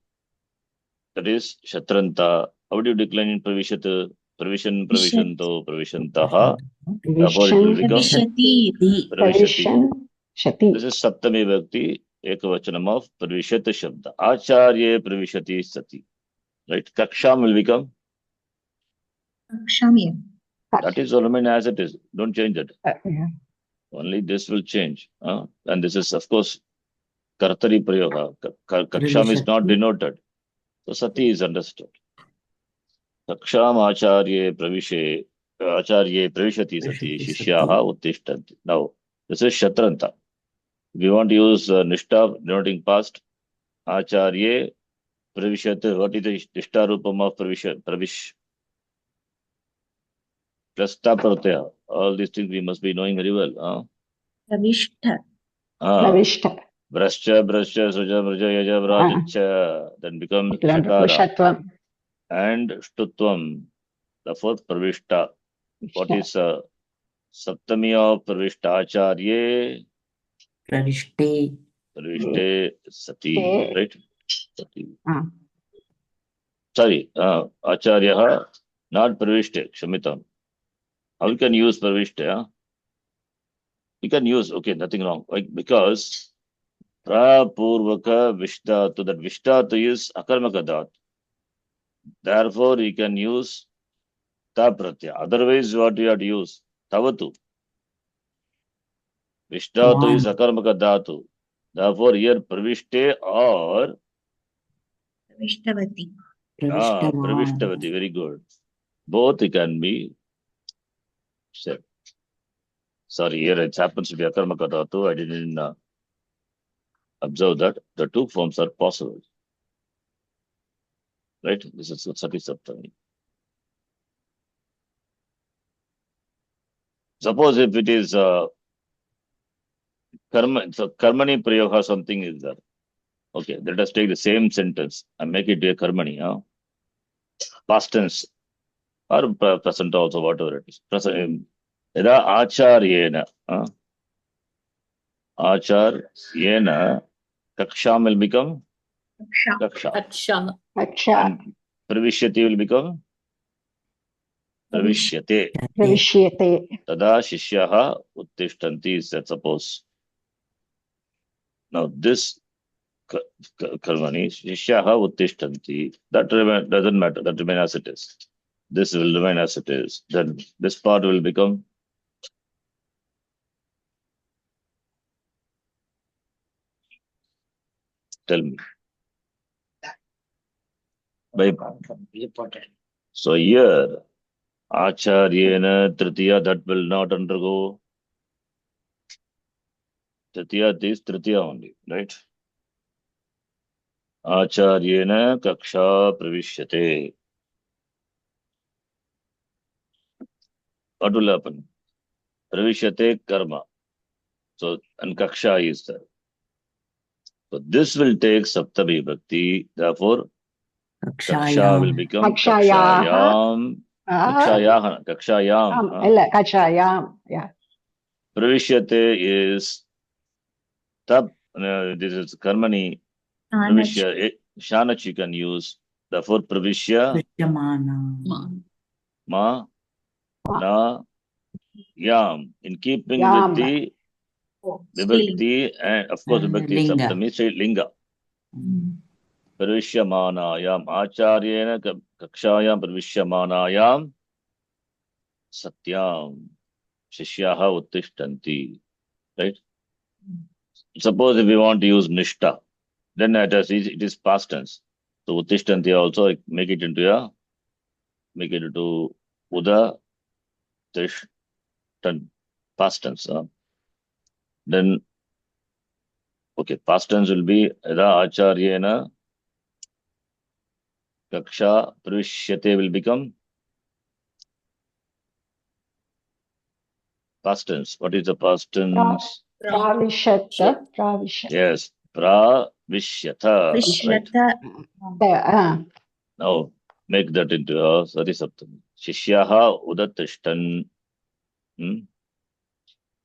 that is Shatranta. How do you decline in Pravishat? Pravishanto, Pravishantaha. Therefore, it will become Pravishati. Pravishati. Shati. This is Saptami Bhakti, Ekavachanam of Pravishat Shabda. Acharya Pravishati Sati. Right? Kaksham will become? Kshami. That is remain as it is. Don't change it. Yeah. Only this will change. And this is, of course, Kartari Prayoga. Kaksham is not denoted. So Sati is understood. कक्षाम् आचार्ये प्रविशति सति शिष्याः उत्तिष्ठन्ति. Now, this is Shatranta. If you want to use Nishta denoting past, Acharye Pravishat, what is the Nishta Rupam of Pravish? Prastha Pratyaya. All these things we must be knowing very well. Pravishta. Pravishta. Brascha, Suja, Braja, Yaja, Vrajacha. Then become Shakara. Pushatvam. And Shtutvam. The fourth Pravishta. What is Saptami of Pravishta? Acharye Pravishte. Pravishte Sati. Right? Sati. Sorry, Acharya, not Pravishte, Shamitam. How you can use Pravishte? You can use, okay, nothing wrong. Because Prapurvaka Vishtatu, that Vishtatu is Akarmaka Dhat. Therefore, you can use Ta Pratya. Otherwise, what you have to use? Tavatu. Vishtatu is Akarmaka Dhatu. Therefore, here Pravishte or Pravishtavati. Pravishhtavati, very good. Both it can be said. Sorry, here it happens to be Akarmaka Dhatu. I didn't observe that. The two forms are possible. Right? This is Sati Saptami. Suppose if it is Karma, so Karmani Prayoga, something is there. Okay, let us take the same sentence and make it a Karmani. Past tense or present also, whatever it is. Present. Yada Acharyena. Acharyena. Kaksham will become Kaksha. Kaksha. Kaksha. Pravishyati will become Pravishyate. Pravishyate. Tada Shishyaha Uttishtanti is that, suppose. Now this Karmani, Shishyaha Uttishtanti, that doesn't matter, that remains as it is. This will remain as it is. Then this part will become tell me. So here, Acharyena Tritiya, that will not undergo. Tritiya is Tritiya only, right? Acharyena Kaksha Pravishyate. What will happen? Pravishyate Karma. So, and Kaksha is there. So this will take Saptami Bhakti. Therefore, Kaksha will become Kakshayam. Kakshayam. Kakshayam. Yeah. Pravishyate is Tab. This is Karmani. Pravishya. Shanach you can use. Therefore, Pravishya. Ma. Na. Yam. In keeping with the Vibhakti and of course Vibhakti is Saptami, say Linga. Pravishyamānāyam Acharyena Kakshāyam Pravishyamānāyam Satyam Shishyaha Uttishtanti. Right? Suppose if we want to use Nishta, then it is past tense. So Uttishtanti also make it into Uda Tishtan, past tense. Then, okay, past tense will be Yada Acharyena Kaksha Pravishyate will become past tense. What is the past tense? Pravishyata. Yes, Pravishyata. Right? Now, make that into a Sati Saptami. Shishyaha Udatishtan.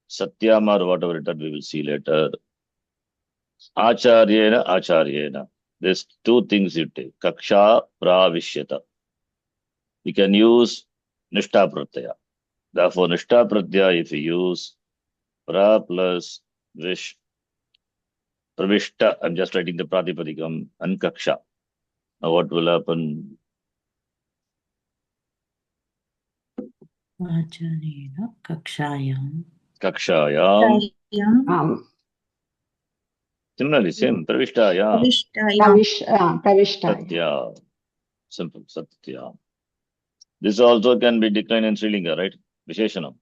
Satyam or whatever that we will see later. Acharyena. There's two things you take. Kaksha Pravishyata. We can use Nishta Pratyaya. Therefore, Nishta Pratyaya, if you use Pra plus Vish, Pravishta, I'm just writing the Pratipadikam, and Kaksha. Now, what will happen? Acharyena Kakshayam. Similarly, same. Pravishtayam. Pravishta. Satya. Simple. Satya. This also can be declined in Srilinga, right? Visheshanam.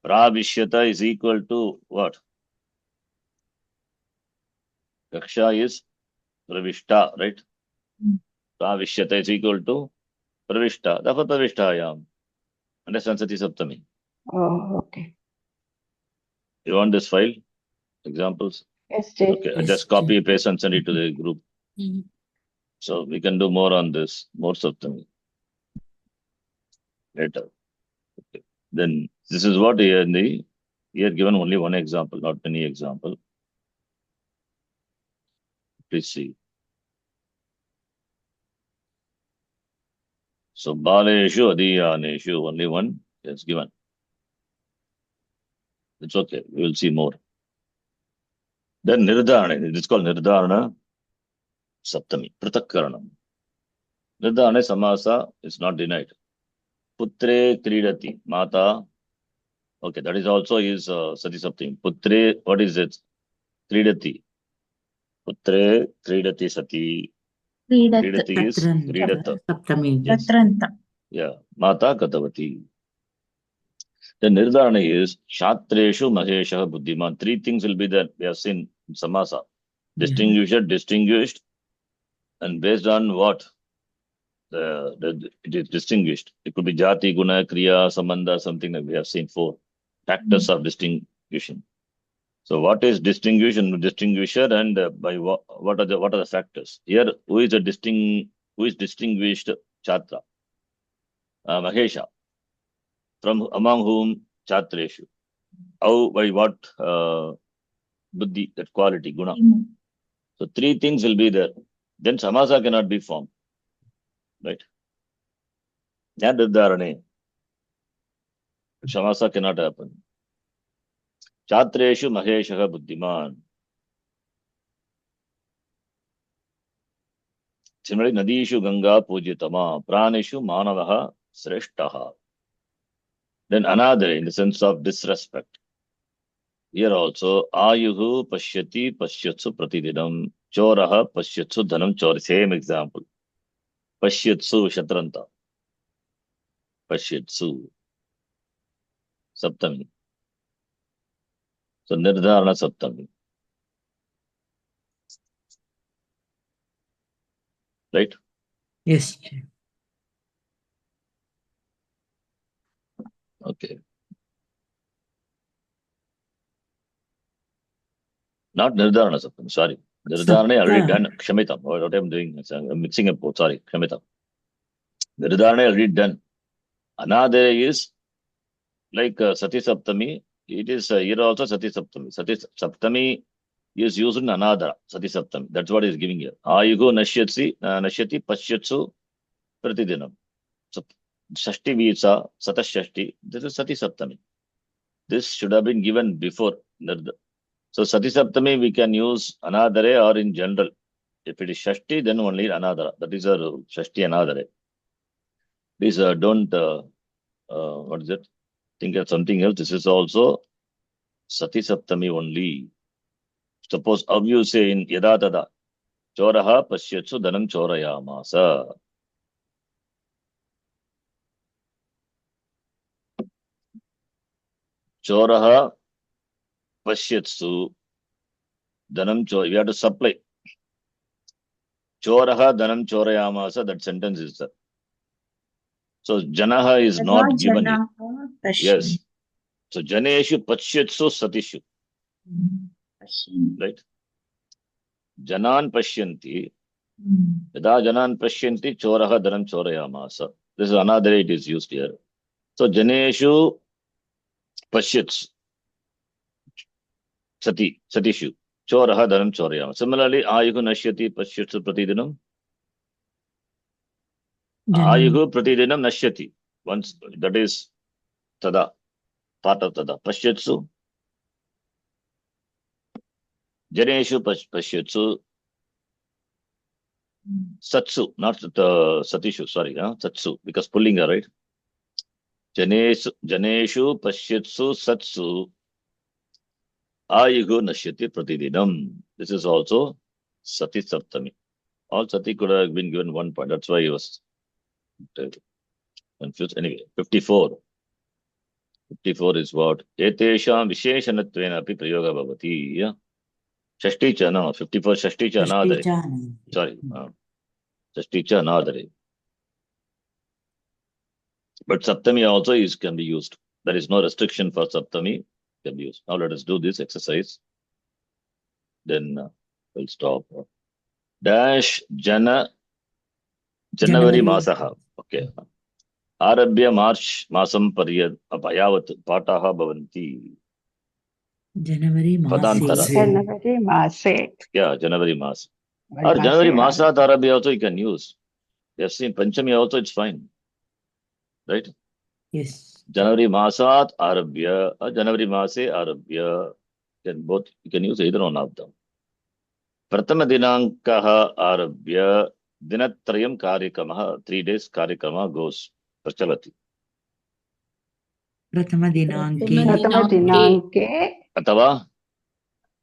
Pravishyata is equal to what? Kaksha is pravishta, right? Pravishyata is equal to pravishta. Therefore, pravishtayam. Understand Sati Saptami. Oh, okay. You want this file? Examples? Yes, Jay. Okay, I Yes, just copy, Jay. paste and send it to the group. Mhm. So we can do more on this, more Saptami later. Okay. Then this is what here given only one example, not many example. Please see. So Baleshu Adiyaneshu, only one is given. It's okay. We will see more. Then Nirdhana, it is called Nirdhana Saptami, Prithakkaranam. Nirdhana Samasa is not denied. Putre Kridati, Mata. Okay, that is also his Sati Saptami. Putre, what is it? Kridati. Putre Kridati Sati. Kridat. Kridati is Kridata. Saptami. Yes. Tatranta. Yeah. Mata Katavati. The Nirdhana is Shatreshu Mahesha Buddhiman. Three things will be there. We have seen in Samasa. Distinguished, distinguished, and based on what? It is distinguished. It could be Jati, Guna, Kriya, Sambandha, something like we have seen four factors of distinguishing. So what is distinguishing, distinguisher, and by what are the factors? Here, who is distinguished Chatra? Mahesha. From among whom Chatreshu. How, by what buddhi, that quality, guna. So three things will be there. Then samasa cannot be formed. Right? Nyadadharane. Samasa cannot happen. Chatreshu maheshaha buddhiman. Similarly, nadishu ganga pujitama. Praneshu manavaha sreshtaha. Then another, in the sense of disrespect. Here also, ayuhu pashyati pashyatsu pratidinam. Choraha pashyatsu dhanam chori. Same example. Pashyatsu shatranta. Pashyatsu. Saptami. So Nirdharana Saptami. Right? Yes, Jay. Okay. Not Nirdharana Saptami, sorry. Nirdharana already done. Kshamitam. What I'm doing is I'm mixing up both. Sorry, Kshamitam. Nirdharana already done. Another is like Sati Saptami. It is here also Sati Saptami. Sati Saptami is used in another Sati Saptami. That's what is giving here. Ayugo Nashyati Pashyatsu Pratidinam. So Shashti Visa, Satashashti. This is Sati Saptami. This should have been given before. So Sati Saptami we can use Anadare or in general. If it is Shashti, then only Anadara. That is a Shashti Anadare. Please don't, what is it? Think of something else. This is also Sati Saptami only. Suppose how you say in Yada Tada, Choraha Pashyatsu Dhanam Chorayamasa. Choraha Pashyatsu Dhanam Chor. We have to supply. Choraha Dhanam Chorayamasa. That sentence is there. So Janaha is not given here. Yes. So Janeshu Pashyatsu Satishu. Right? Janan Pashyanti. Yada Janan Pashyanti Choraha Dhanam Chorayamasa. This is another it is used here. So Janeshu Pashyats Satishu. Choraha Dhanam Chorayamasa. Similarly, Ayuhu Nashyati Pashyatsu Pratidinam. Ayuhu Pratidinam Nashyati. Once that is Tada. Part of Tada. Pashyatsu. Janeshu Pashyatsu. Satsu, not Satishu, sorry, Satsu, because Pullinga, right? Janeshu Pashyatsu Satsu Ayugo Nashyati Pratidinam. This is also Sati Saptami. All Sati could have been given one point. That's why he was Confused. Anyway, 54. 54 is what? Etesham visheshanattvena api prayoga bhavati. Yeah. Shashti cha, no. 54 shashti cha anadare. षष्टिचानन्ति Sorry. Shashti cha anadare. But Saptami also can be used. There is no restriction for Saptami. Can be used. Now let us do this exercise. Then we'll stop. Dash January masaha. Okay. Arabhya March masam yavat pataha bhavanti. January Padantara. मासे January Mase. Yeah, January mas. Or January masat Arabhya also you can use. You have seen Panchami also, it's fine. Right? yes January masat Arabhya or January mase Arabhya. Both you can use either one of them. Prathama dinankaha Arabhya dinatrayam karyakramah, 3 days karyakramah goes. Prachalati. प्रथमदिनाङ्के प्रथमदिनाङ्के Atava?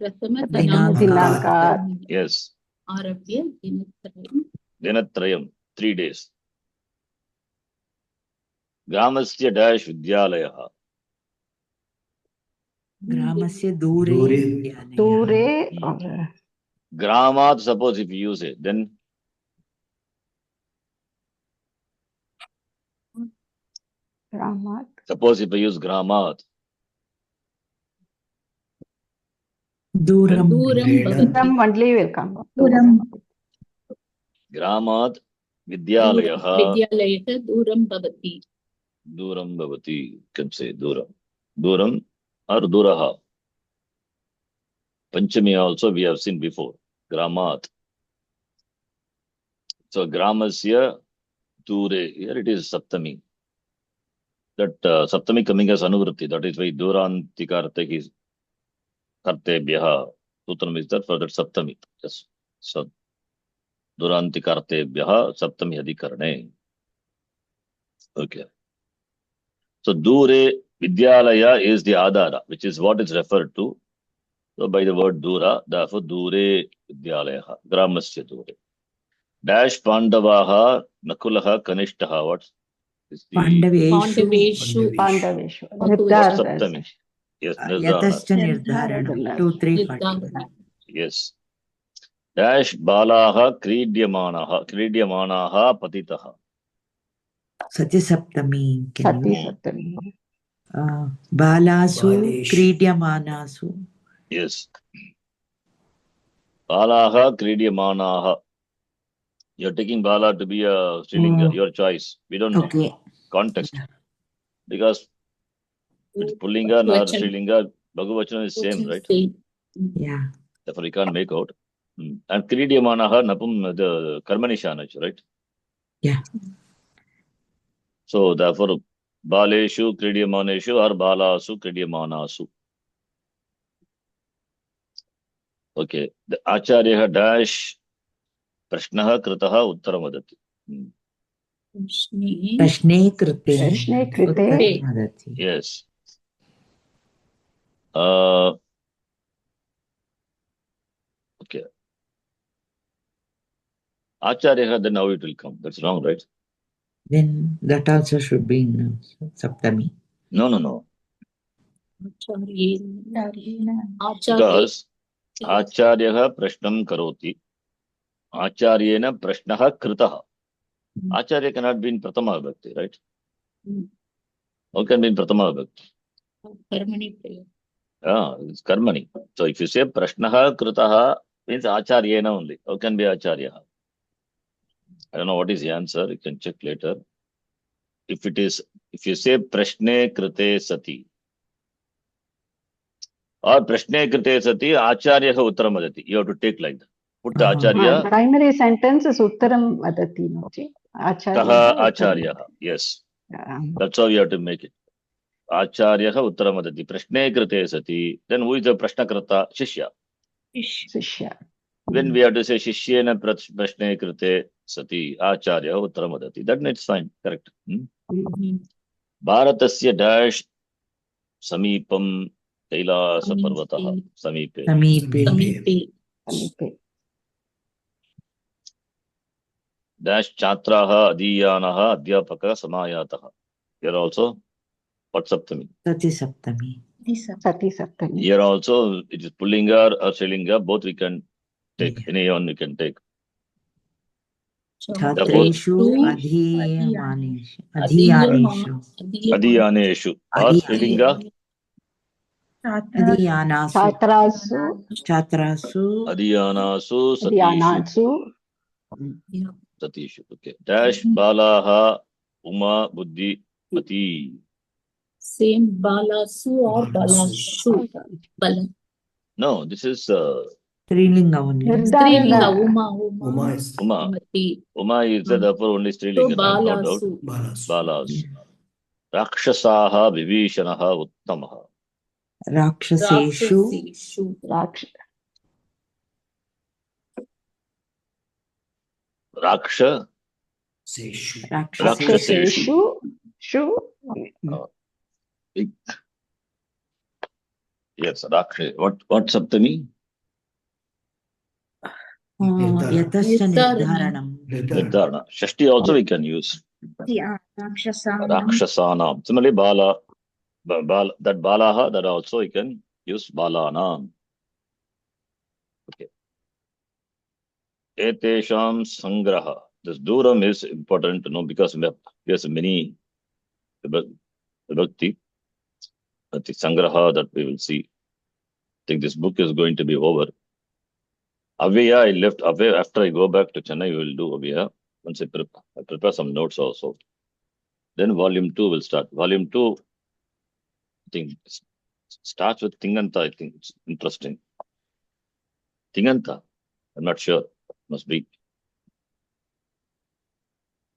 दिनाङ्कात् Yes. आरभ्य दिनत्रयम् Dinatrayam, 3 days. Gramasya dash vidyalayah. ग्रामस्य दूरे दूरे विद्यालयः। दूरे और Gramat, suppose if you use it, then ग्रामात् suppose if I use gramat, दूरं दूरं Vedam. भवति only will come. दूरं gramat vidyalayah विद्यालयः दूरं भवति duram bhavati. You can say duram. Duram or duraha. Panchami also we have seen before. Gramat. So gramasya dure. Here it is Saptami. That Saptami coming as anuvritti. That is why durantikarte is kartebhyaha. Sutram is that for that Saptami. Yes. So durantikartebhyaha Saptami adhikarane. Okay. So dure vidyalaya is the adara, which is what is referred to. So by the word dura, therefore dure vidyalaya, gramasya dure. Dash pandavaha nakulaha kanishtaha. What is the पाण्डवेषु पाण्डवेषु पाण्डवेषु Saptami? Yes, nirdhana. यतश्च निर्धारणं 2 3 निर्धारणं 41 Yes. Dash balaha kridyamanaha patitaha. सत्यसप्तमी सती सप्तमी बालासु बालेषु क्रीड्यमानासु Yes. Balaha kridyamanaha. You're taking bala to be a Srilinga, your choice. We don't know. Okay Context. Because it's Pullinga or Srilinga, Bhagavachana is same, right? या Therefore, we can't make out. And Kridyamanaha Napum, the Karmani Shanach, right? Yeah. So, therefore, Baleshu Kridyamaneshu or Balasu Kridyamanasu. Okay. The Acharya dash Prashnaha Kritaha Uttaramodati. प्रश्ने कृते प्रश्ने कृते उत्तरं वदति Yes. Okay. Acharya, then now it will come. That's wrong, right? then that also should be in saptami No. Because Acharya Prashnam Karoti. Acharyena Prashnaha Kritaha. Acharya cannot be in Pratama Vibhakti, right? How can be in Pratama Vibhakti? कर्मणि प्रयोग It's Karmani. So if you say Prashnaha Kritaha, means Acharyena only. How can be Acharya? I don't know what is the answer. You can check later. If you say Prashne Krite Sati, or Prashne Krite Sati, Acharya Uttaram Vadati. You have to take like that. Put the Acharya. primary sentence is Uttaram vadati no ji Taha Acharya Acharya. Yes. That's how you have to make it. Acharya Uttaram Vadati. Prashne Krite Sati. Then who is the Prashnakrata? Shishya. शिष्य When we have to say Shishyena Prashne Krite Sati, Acharya Uttaram Vadati. That it's fine. Correct. Bharatasya dash Samipam Kailasa Parvataha. Samipe. समीपे समीपे समीपे dash chatraha adiyanaha adhyapaka samayataha. Here also, what Saptami? Sati Saptami. Sati Saptami. Here also, it is Pullinga or Strilinga, both we can take. Yeah. Any one we can take. Chhatreshu adhiyamaneshu. Adhiyaneshu. Adiyaneshu or Strilinga, Adhiyanasu. Chatrasu, Chatrasu. Adiyanasu Satishu. Dhyanasu. Satishu. Okay. Dash Balaha Uma Buddhi Mati. Same Balasu or Balashu. Bala. No, this is Strilinga only. Strilinga, Nirdana. Uma. Uma. Mati. Uma is the upper only So Strilinga, no doubt. Balasu. Balas. Rakshasaha Vibhishanaha Uttamaha. Rakshaseshu. Rakshaseshu. Raksha. Rakshaseshu. Shu. Yes, Raksha. What Saptami? Yatasya nirdharanam. Nirdharana. Shashti also we can use. Rakshasanam. Similarly, Bala, that Balaha, that also we can use Balanam. Okay. Etesham Sangraha. This Duram is important to know because there's many Vibhakti. The Sangraha that we will see. I think this book is going to be over. Avya, I left away after I go back to Chennai, we will do Avya. Once I prepare some notes also. Then volume 2 will start. Volume 2, I think, starts with Tinganta. I think it's interesting. Tinganta, I'm not sure. Must be.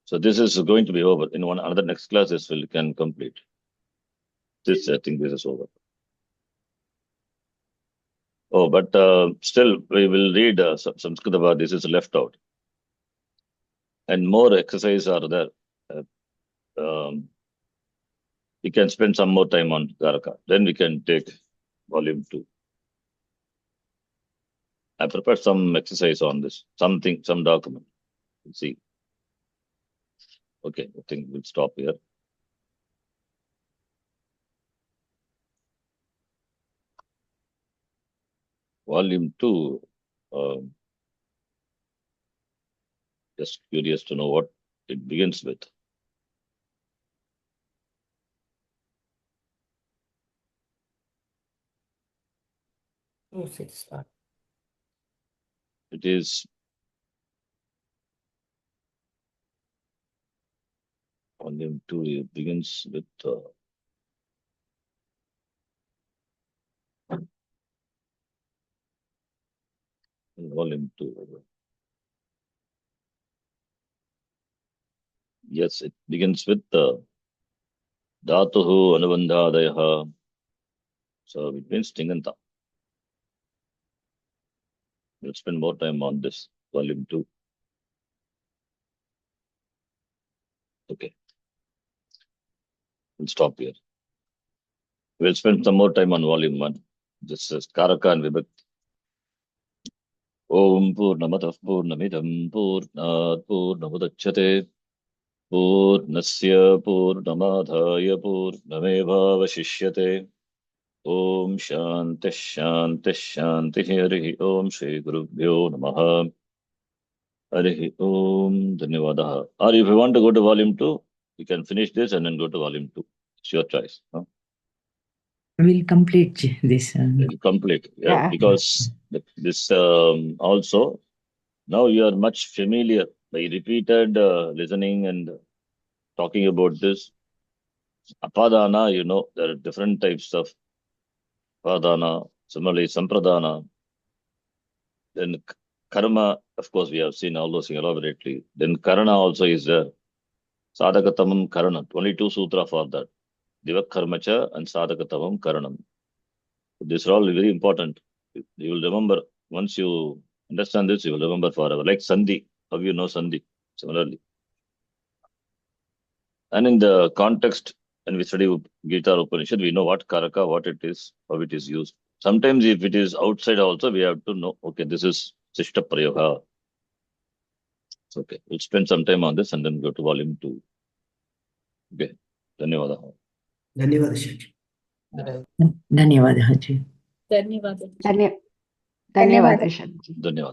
So this is going to be over. In another next class, this can complete. This, I think this is over. Oh, but still, we will read Samskritava. This is left out. And more exercises are there. We can spend some more time on Karaka. Then we can take volume 2. I prepared some exercise on this. Some document. We'll see. Okay, I think we'll stop here. Volume 2. Just curious to know what it begins with. It is volume 2. It begins with volume 2. Yes, it begins with Dhatuhu Anubandhadayaha. So it means Tinganta. We'll spend more time on this, volume 2. Okay. We'll stop here. We'll spend some more time on volume 1. This is Karaka and Vibhakti. Om Purnamatav Purnamidam Purnat Purnamudachyate Purnasya Purnamadhaya Purnameva Vashishyate Om Shanti Shanti Shanti Harihi Om Shri Gurubhyo Namaha Harihi Om Dhanyavadaha. Or if you want to go to volume 2, you can finish this and then go to volume 2. It's your choice. Huh? We'll complete this. We'll complete. Yeah. Because this also, now you are much familiar by repeated listening and talking about this. Apadana, there are different types of Apadana, similarly Sampradana. Then Karma, of course, we have seen all those things elaborately. Then Karana also is there. Sadhakatamam Karana, 22 sutra for that. Divakkarmacha and Sadhakatamam Karanam. These are all very important. You will remember, once you understand this, you will remember forever. Like Sandhi, how you know Sandhi, similarly. And in the context, when we study Gita Upanishad, we know what Karaka, what it is, how it is used. Sometimes if it is outside also, we have to know, okay, this is Sishta Prayoga. Okay, we'll spend some time on this and then go to volume 2. Okay, धन्यवाद. धन्यवाद शेठ. धन्यवादः जी. धन्यवाद. धन्यवाद ईशान जी. धन्यवाद.